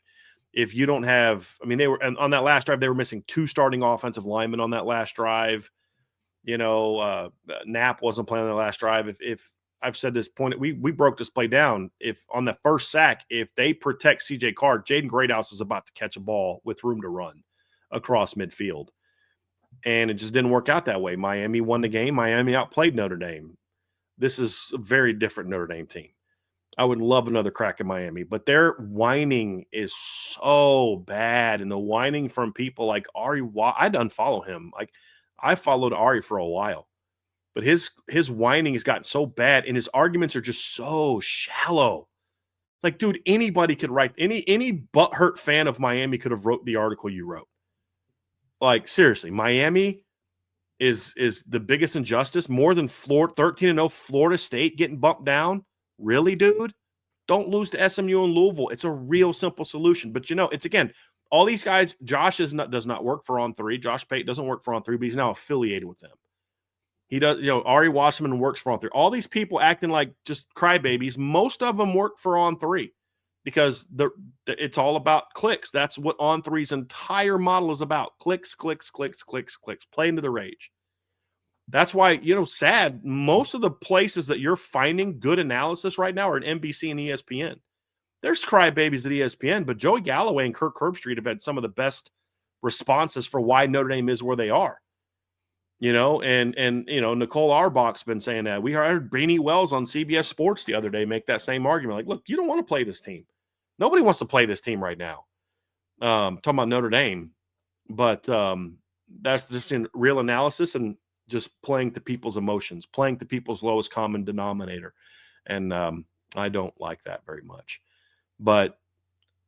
if you don't have, I mean, they were on that last drive, they were missing 2 starting offensive linemen on that last drive. Knapp wasn't playing on the last drive. If I've said this point, we broke this play down. If on the first sack, if they protect CJ Carr, Jaden Greathouse is about to catch a ball with room to run across midfield. And it just didn't work out that way. Miami won the game. Miami outplayed Notre Dame. This is a very different Notre Dame team. I would love another crack at Miami, but their whining is so bad. And the whining from people like Ari, I'd unfollow him. Like, I followed Ari for a while, but his whining has gotten so bad, and his arguments are just so shallow. Like, dude, anybody could write, any butthurt fan of Miami could have wrote the article you wrote. Like, seriously, Miami is the biggest injustice, more than 13-0 Florida State getting bumped down. Really, dude? Don't lose to SMU and Louisville. It's a real simple solution. But, it's, again, all these guys, Josh does not work for On3. Josh Pate doesn't work for On3, but he's now affiliated with them. He does, Ari Wasserman works for On3. All these people acting like just crybabies, most of them work for On3 because it's all about clicks. That's what On3's entire model is about. Clicks, clicks, clicks, clicks, clicks. Play into the rage. That's why, sad, most of the places that you're finding good analysis right now are at NBC and ESPN. There's crybabies at ESPN, but Joey Galloway and Kirk Herbstreit have had some of the best responses for why Notre Dame is where they are. And Nicole Auerbach's been saying that. We heard Beanie Wells on CBS Sports the other day make that same argument. Like, look, you don't want to play this team. Nobody wants to play this team right now. Talking about Notre Dame. But that's just in real analysis and just playing to people's emotions, playing to people's lowest common denominator. And I don't like that very much. But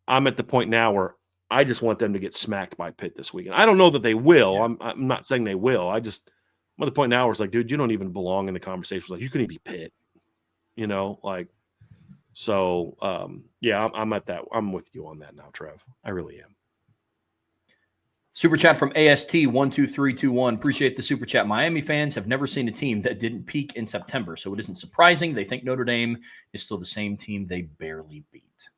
I'm at the point now where I just want them to get smacked by Pitt this weekend. I don't know that they will. Yeah. I'm not saying they will. I'm at the point now where it's like, dude, you don't even belong in the conversation. Like, you couldn't be Pitt, So, I'm at that. I'm with you on that now, Trev. I really am. Super chat from AST12321. Appreciate the super chat. Miami fans have never seen a team that didn't peak in September, so it isn't surprising they think Notre Dame is still the same team they barely beat.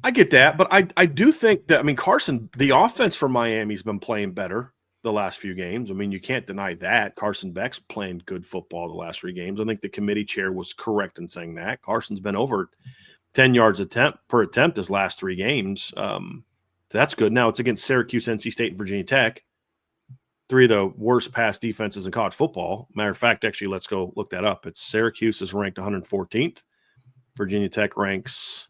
I get that, but I do think that, I mean, Carson, the offense for Miami's been playing better the last few games. I mean, you can't deny that. Carson Beck's playing good football the last 3 games. I think the committee chair was correct in saying that. Carson's been over 10 yards per attempt his last 3 games. So that's good. Now it's against Syracuse, NC State, and Virginia Tech. 3 of the worst pass defenses in college football. Matter of fact, actually, let's go look that up. It's Syracuse is ranked 114th. Virginia Tech ranks,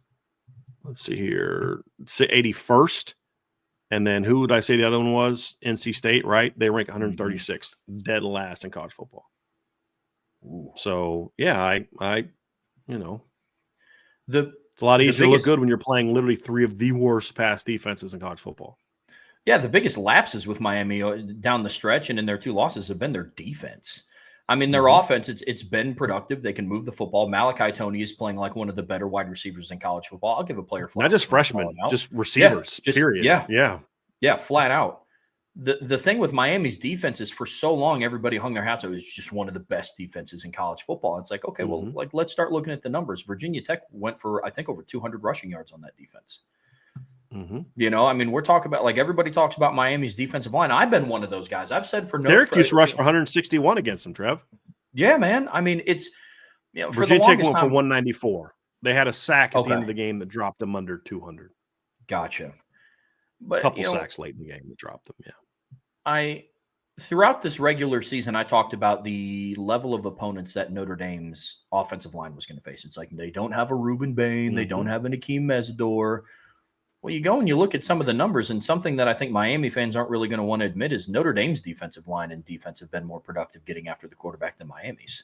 let's see here, 81st. And then who would I say the other one was? NC State, right? They rank 136th, dead last in college football. Ooh. So, yeah, I you know, it's a lot easier to look good when you're playing literally 3 of the worst pass defenses in college football. Yeah, the biggest lapses with Miami down the stretch and in their 2 losses have been their defense. I mean, their offense, it's been productive. They can move the football. Malachi Toney is playing like one of the better wide receivers in college football. I'll give a player not just freshmen, just receivers, period. Yeah, flat out. The thing with Miami's defense is for so long, everybody hung their hats on it was just one of the best defenses in college football. It's like, okay, well, like let's start looking at the numbers. Virginia Tech went for, I think, over 200 rushing yards on that defense. You know, I mean, we're talking about, like, everybody talks about Miami's defensive line. I've been one of those guys. I've said for Syracuse rushed for 161 against them, Trev. Yeah, man. I mean, it's, you know, for Virginia the Tech longest went time, for 194. They had a sack at the end of the game that dropped them under 200. Gotcha. But a couple sacks late in the game that dropped them. Yeah. Throughout this regular season, I talked about the level of opponents that Notre Dame's offensive line was going to face. It's like they don't have a Reuben Bain, they don't have an Akeem Mesidor. Well, you go and you look at some of the numbers, and something that I think Miami fans aren't really going to want to admit is Notre Dame's defensive line and defense have been more productive getting after the quarterback than Miami's.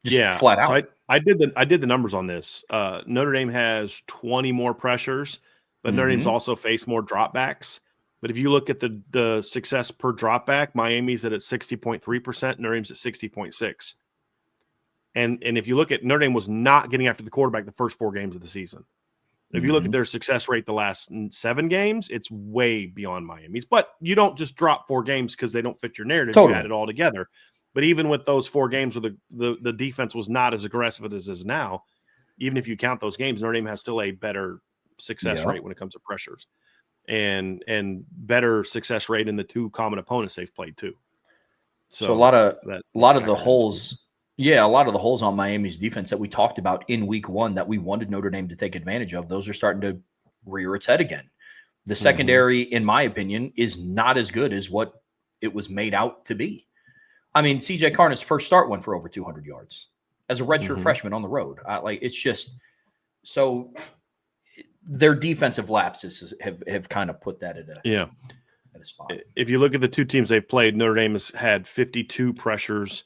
Just flat out. So I did the numbers on this. Notre Dame has 20 more pressures, but Notre Dame's also faced more dropbacks. But if you look at the success per dropback, Miami's at 60.3%, Notre Dame's at 60.6%. And if you look at Notre Dame was not getting after the quarterback the first 4 games of the season. If you look at their success rate the last 7 games, it's way beyond Miami's. But you don't just drop 4 games because they don't fit your narrative. Totally. You add it all together. But even with those 4 games where the defense was not as aggressive as it is now, even if you count those games, Notre Dame has still a better success rate when it comes to pressures. And better success rate in the 2 common opponents they've played too. So a lot of the holes. Yeah, a lot of the holes on Miami's defense that we talked about in week 1 that we wanted Notre Dame to take advantage of, those are starting to rear its head again. The secondary, in my opinion, is not as good as what it was made out to be. I mean, CJ Carn's first start went for over 200 yards as a redshirt freshman on the road. It's just so their defensive lapses have kind of put that at a spot. If you look at the 2 teams they've played, Notre Dame has had 52 pressures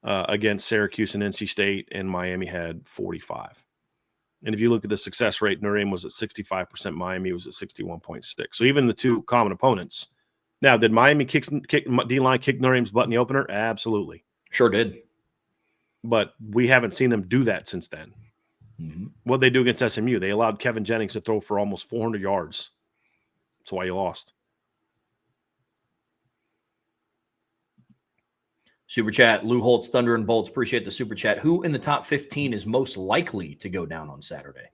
against Syracuse and NC State, and Miami had 45. And if you look at the success rate, Notre Dame was at 65%, Miami was at 61.6. So even the 2 common opponents. Now, did Miami D-line kick Notre Dame's butt in the opener? Absolutely. Sure did. But we haven't seen them do that since then. What they do against SMU, they allowed Kevin Jennings to throw for almost 400 yards. That's why you lost. Super chat, Lou Holtz, Thunder and Bolts. Appreciate the super chat. Who in the top 15 is most likely to go down on Saturday?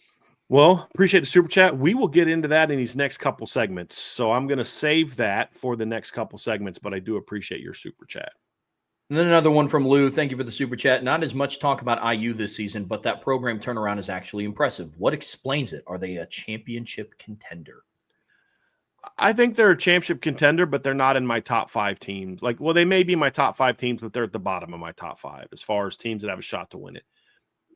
Well, appreciate the super chat. We will get into that in these next couple segments. So I'm going to save that for the next couple segments, but I do appreciate your super chat. And then another one from Lou. Thank you for the super chat. Not as much talk about IU this season, but that program turnaround is actually impressive. What explains it? Are they a championship contender? I think they're a championship contender, but they're not in my top 5 teams. They may be my top 5 teams, but they're at the bottom of my top 5 as far as teams that have a shot to win it.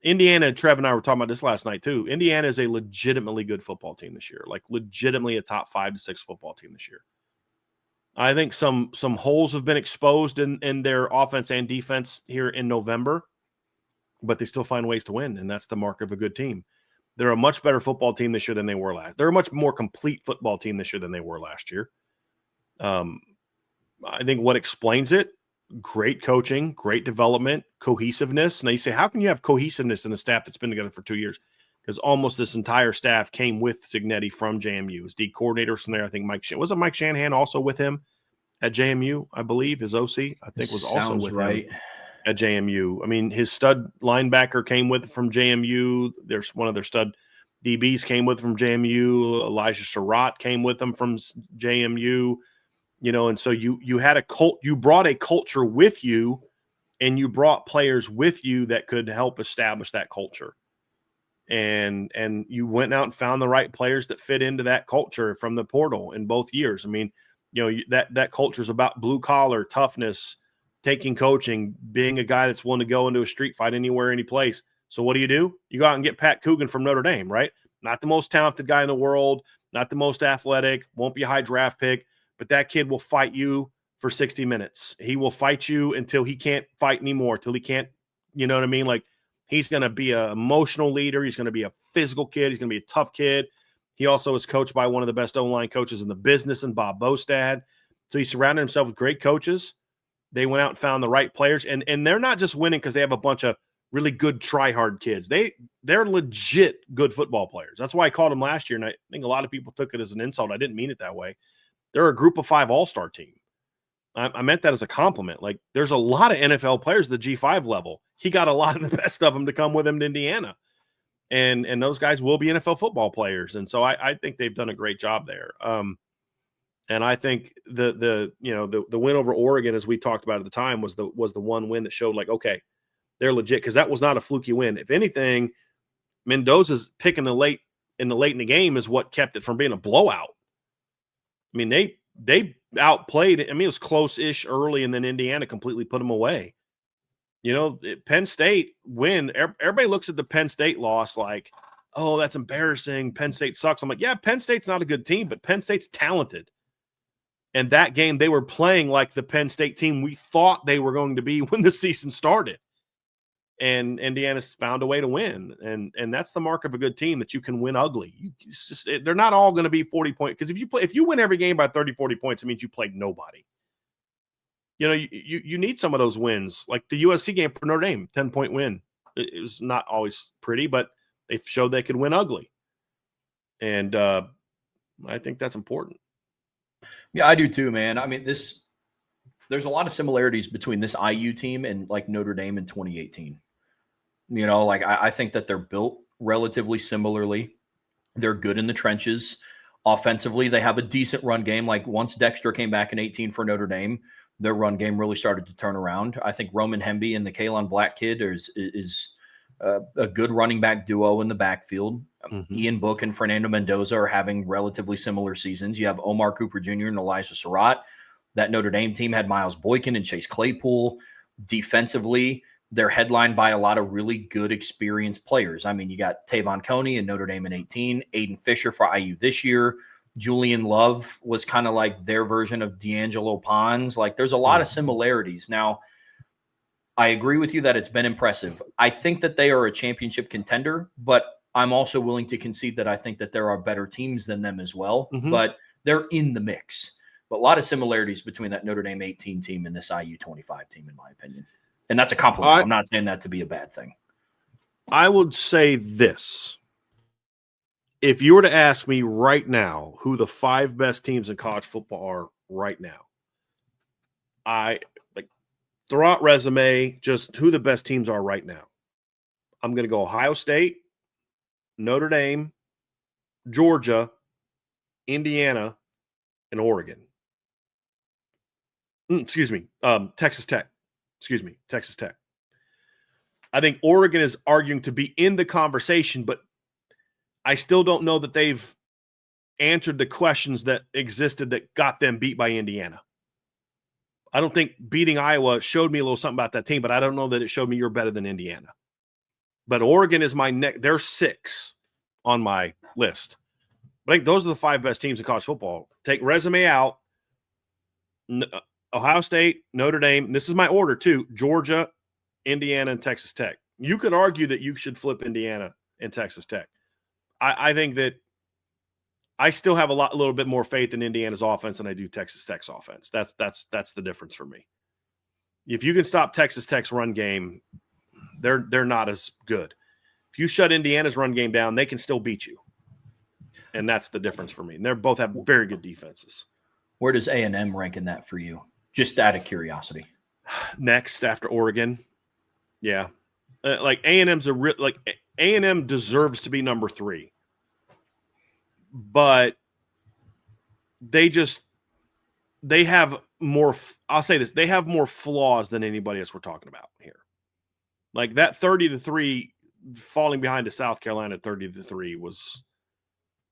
Indiana, Trev and I were talking about this last night too. Indiana is a legitimately good football team this year, legitimately a top 5 to 6 football team this year. I think some holes have been exposed in their offense and defense here in November, but they still find ways to win, and that's the mark of a good team. They're a much better football team this year than they were last. They're a much more complete football team this year than they were last year. I think what explains it, great coaching, great development, cohesiveness. Now you say, how can you have cohesiveness in a staff that's been together for 2 years? because almost this entire staff came with Cignetti from JMU. His D coordinator from there, I think wasn't Mike Shanahan also with him at JMU, I believe, his OC, I think was also Sounds with right. him at JMU. I mean, his stud linebacker came with from JMU. There's one of their stud DBs came with from JMU. Elijah Surratt came with them from JMU. You know, and so you had you brought a culture with you, and you brought players with you that could help establish that culture. And you went out and found the right players that fit into that culture from the portal in both years. I mean, you know, that culture is about blue collar toughness, taking coaching, being a guy that's willing to go into a street fight anywhere, any place. So what do? You go out and get Pat Coogan from Notre Dame, right? Not the most talented guy in the world, not the most athletic, won't be a high draft pick, but that kid will fight you for 60 minutes. He will fight you until he can't fight anymore, till he can't, you know what I mean? Like, he's going to be an emotional leader. He's going to be a physical kid. He's going to be a tough kid. He also is coached by one of the best O-line coaches in the business, and Bob Bostad. So he surrounded himself with great coaches. They went out and found the right players, and they're not just winning because they have a bunch of really good try-hard kids. They're legit good football players. That's why I called them last year, and I think a lot of people took it as an insult. I didn't mean it that way. They're a group of 5 all-star team. I meant that as a compliment. Like, there's a lot of NFL players at the G5 level. He got a lot of the best of them to come with him to Indiana. And those guys will be NFL football players. And so I think they've done a great job there. And I think the win over Oregon, as we talked about at the time, was the one win that showed, like, okay, they're legit, because that was not a fluky win. If anything, Mendoza's pick in the late in the game is what kept it from being a blowout. I mean, they outplayed it. I mean, it was close-ish early, and then Indiana completely put them away. You know, Penn State win. Everybody looks at the Penn State loss like, oh, that's embarrassing. Penn State sucks. I'm like, yeah, Penn State's not a good team, but Penn State's talented. And that game, they were playing like the Penn State team we thought they were going to be when the season started. And Indiana's found a way to win. And that's the mark of a good team, that you can win ugly. They're not all going to be 40 points. Because if you win every game by 30, 40 points, it means you played nobody. You know, you need some of those wins, like the USC game for Notre Dame, 10-point win. It was not always pretty, but they showed they could win ugly. And I think that's important. Yeah, I do too, man. I mean, there's a lot of similarities between this IU team and like Notre Dame in 2018. You know, like I think that they're built relatively similarly. They're good in the trenches. Offensively, they have a decent run game. Like, once Dexter came back in 18 for Notre Dame, their run game really started to turn around. I think Roman Hemby and the Kalon Black kid is a good running back duo in the backfield. Mm-hmm. Ian Book and Fernando Mendoza are having relatively similar seasons. You have Omar Cooper Jr. and Elijah Surratt. That Notre Dame team had Miles Boykin and Chase Claypool. Defensively, they're headlined by a lot of really good, experienced players. I mean, you got Tavon Coney and Notre Dame in 18, Aiden Fisher for IU this year. Julian Love was kind of like their version of D'Angelo Pons. Like, there's a lot of similarities. Now, I agree with you that it's been impressive. I think that they are a championship contender, but I'm also willing to concede that I think that there are better teams than them as well. Mm-hmm. But they're in the mix. But a lot of similarities between that Notre Dame 18 team and this IU 25 team, in my opinion. And that's a compliment. I'm not saying that to be a bad thing. I would say this. If you were to ask me right now who the 5 best teams in college football are right now, I like throw out resume, just who the best teams are right now. I'm going to go Ohio State, Notre Dame, Georgia, Indiana, and Oregon. Texas Tech. Texas Tech. I think Oregon is arguing to be in the conversation, but I still don't know that they've answered the questions that existed that got them beat by Indiana. I don't think beating Iowa showed me a little something about that team, but I don't know that it showed me you're better than Indiana. But Oregon is they're 6 on my list. I think those are the 5 best teams in college football. Take resume out. Ohio State, Notre Dame. This is my order too. Georgia, Indiana, and Texas Tech. You could argue that you should flip Indiana and Texas Tech. I think that I still have a little bit more faith in Indiana's offense than I do Texas Tech's offense. That's the difference for me. If you can stop Texas Tech's run game, they're not as good. If you shut Indiana's run game down, they can still beat you. And that's the difference for me. And they both have very good defenses. Where does A&M rank in that for you? Just out of curiosity. Next after Oregon. Yeah. Like A&M's A&M deserves to be number 3. But they have more, I'll say this, they have more flaws than anybody else we're talking about here. Like that 30-3 falling behind to South Carolina 30-3 was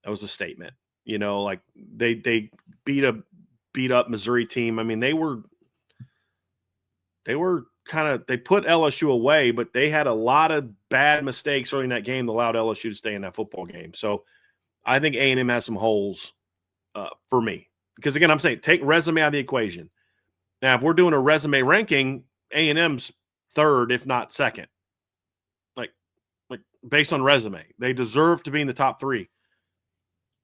a statement. You know, like they beat up Missouri team. I mean, they put LSU away, but they had a lot of bad mistakes early in that game that allowed LSU to stay in that football game. So I think A&M has some holes for me. Because, again, I'm saying take resume out of the equation. Now, if we're doing a resume ranking, A&M's third, if not second. Like based on resume. They deserve to be in the top 3.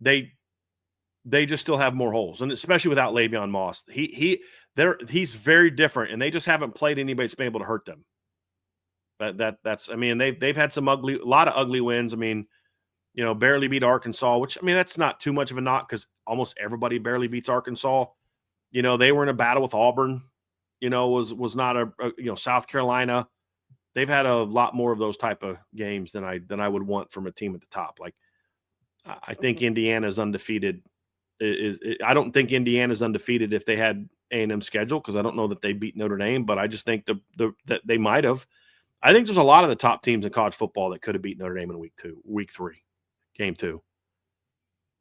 They just still have more holes, and especially without Le'Veon Moss. He's very different, and they just haven't played anybody that's been able to hurt them. That's I mean, they've had a lot of ugly wins. I mean, you know, barely beat Arkansas, which, I mean, that's not too much of a knock because almost everybody barely beats Arkansas. You know, they were in a battle with Auburn, you know, was not South Carolina. They've had a lot more of those type of games than I would want from a team at the top. Like, I think Indiana's undefeated. I don't think Indiana's undefeated if they had A&M schedule, because I don't know that they beat Notre Dame, but I just think that they might have. I think there's a lot of the top teams in college football that could have beat Notre Dame in week 3, game 2.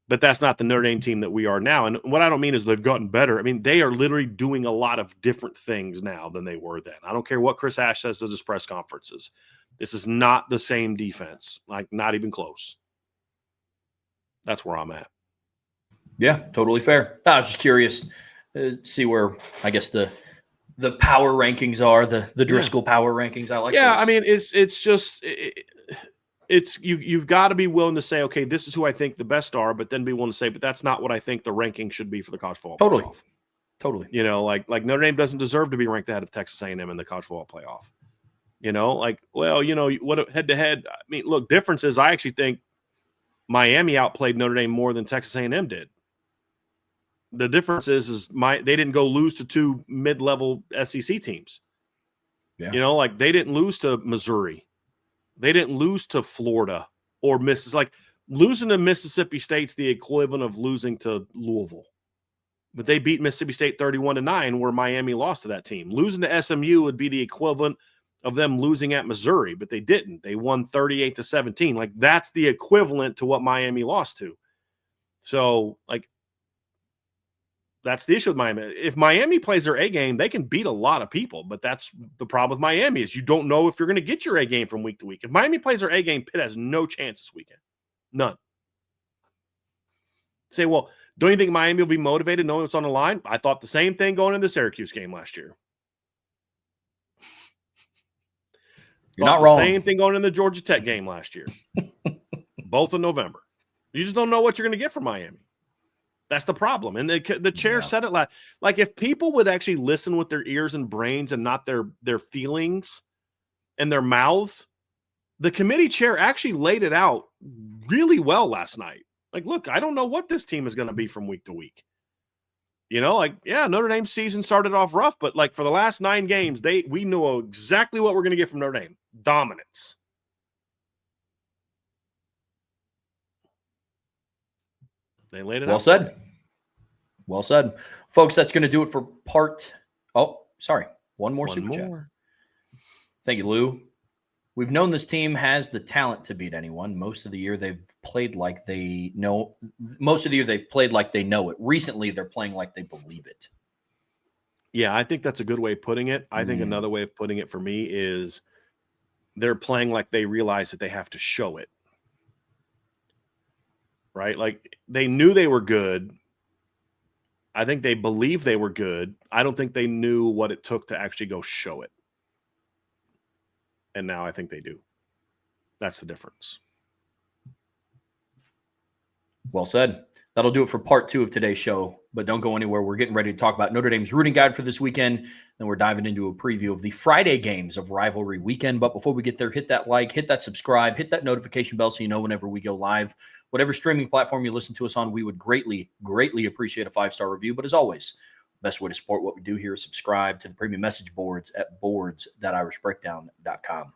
But that's not the Notre Dame team that we are now. And what I don't mean is they've gotten better. I mean, they are literally doing a lot of different things now than they were then. I don't care what Chris Ash says at his press conferences. This is not the same defense, like not even close. That's where I'm at. Yeah, totally fair. I was just curious, see where I guess the power rankings are, the Driscoll power rankings. I like. Yeah, those. I mean, it's you've got to be willing to say, okay, this is who I think the best are, but then be willing to say, but that's not what I think the ranking should be for the college football playoff. Totally. You know, like Notre Dame doesn't deserve to be ranked ahead of Texas A&M in the college football playoff. You know, like, well, you know, what head to head. I mean, look, difference is I actually think Miami outplayed Notre Dame more than Texas A&M did. The difference is they didn't go lose to 2 mid-level SEC teams. Yeah. You know, like they didn't lose to Missouri. They didn't lose to Florida or Mississippi. Like losing to Mississippi State's the equivalent of losing to Louisville. But they beat Mississippi State 31-9, where Miami lost to that team. Losing to SMU would be the equivalent of them losing at Missouri, but they didn't. They won 38-17. Like that's the equivalent to what Miami lost to. So, like, that's the issue with Miami. If Miami plays their A game, they can beat a lot of people, but that's the problem with Miami is you don't know if you're going to get your A game from week to week. If Miami plays their A game, Pitt has no chance this weekend. None. Say, well, don't you think Miami will be motivated knowing what's on the line? I thought the same thing going into the Syracuse game last year. You're not wrong. Same thing going in the Georgia Tech game last year. Both in November. You just don't know what you're going to get from Miami. That's the problem. And the chair said it last. Like if people would actually listen with their ears and brains and not their feelings and their mouths, the committee chair actually laid it out really well last night. Like, look, I don't know what this team is going to be from week to week. You know, like, yeah, Notre Dame's season started off rough, but like for the last 9 games, we know exactly what we're going to get from Notre Dame. Dominance. They laid it out. Well said. Well said. Folks, that's going to do it for part. Oh, sorry. One more super chat. Thank you, Lou. We've known this team has the talent to beat anyone. Most of the year they've played like they know. Most of the year they've played like they know it. Recently, they're playing like they believe it. Yeah, I think that's a good way of putting it. I think another way of putting it for me is they're playing like they realize that they have to show it. Right? Like they knew they were good. I think they believed they were good. I don't think they knew what it took to actually go show it. And now I think they do. That's the difference. Well said. That'll do it for part 2 of today's show, but don't go anywhere. We're getting ready to talk about Notre Dame's rooting guide for this weekend. Then we're diving into a preview of the Friday games of rivalry weekend. But before we get there, hit that like, hit that subscribe, hit that notification bell so you know whenever we go live. Whatever streaming platform you listen to us on, we would greatly, greatly appreciate a 5-star review. But as always, the best way to support what we do here is subscribe to the premium message boards at boards.irishbreakdown.com.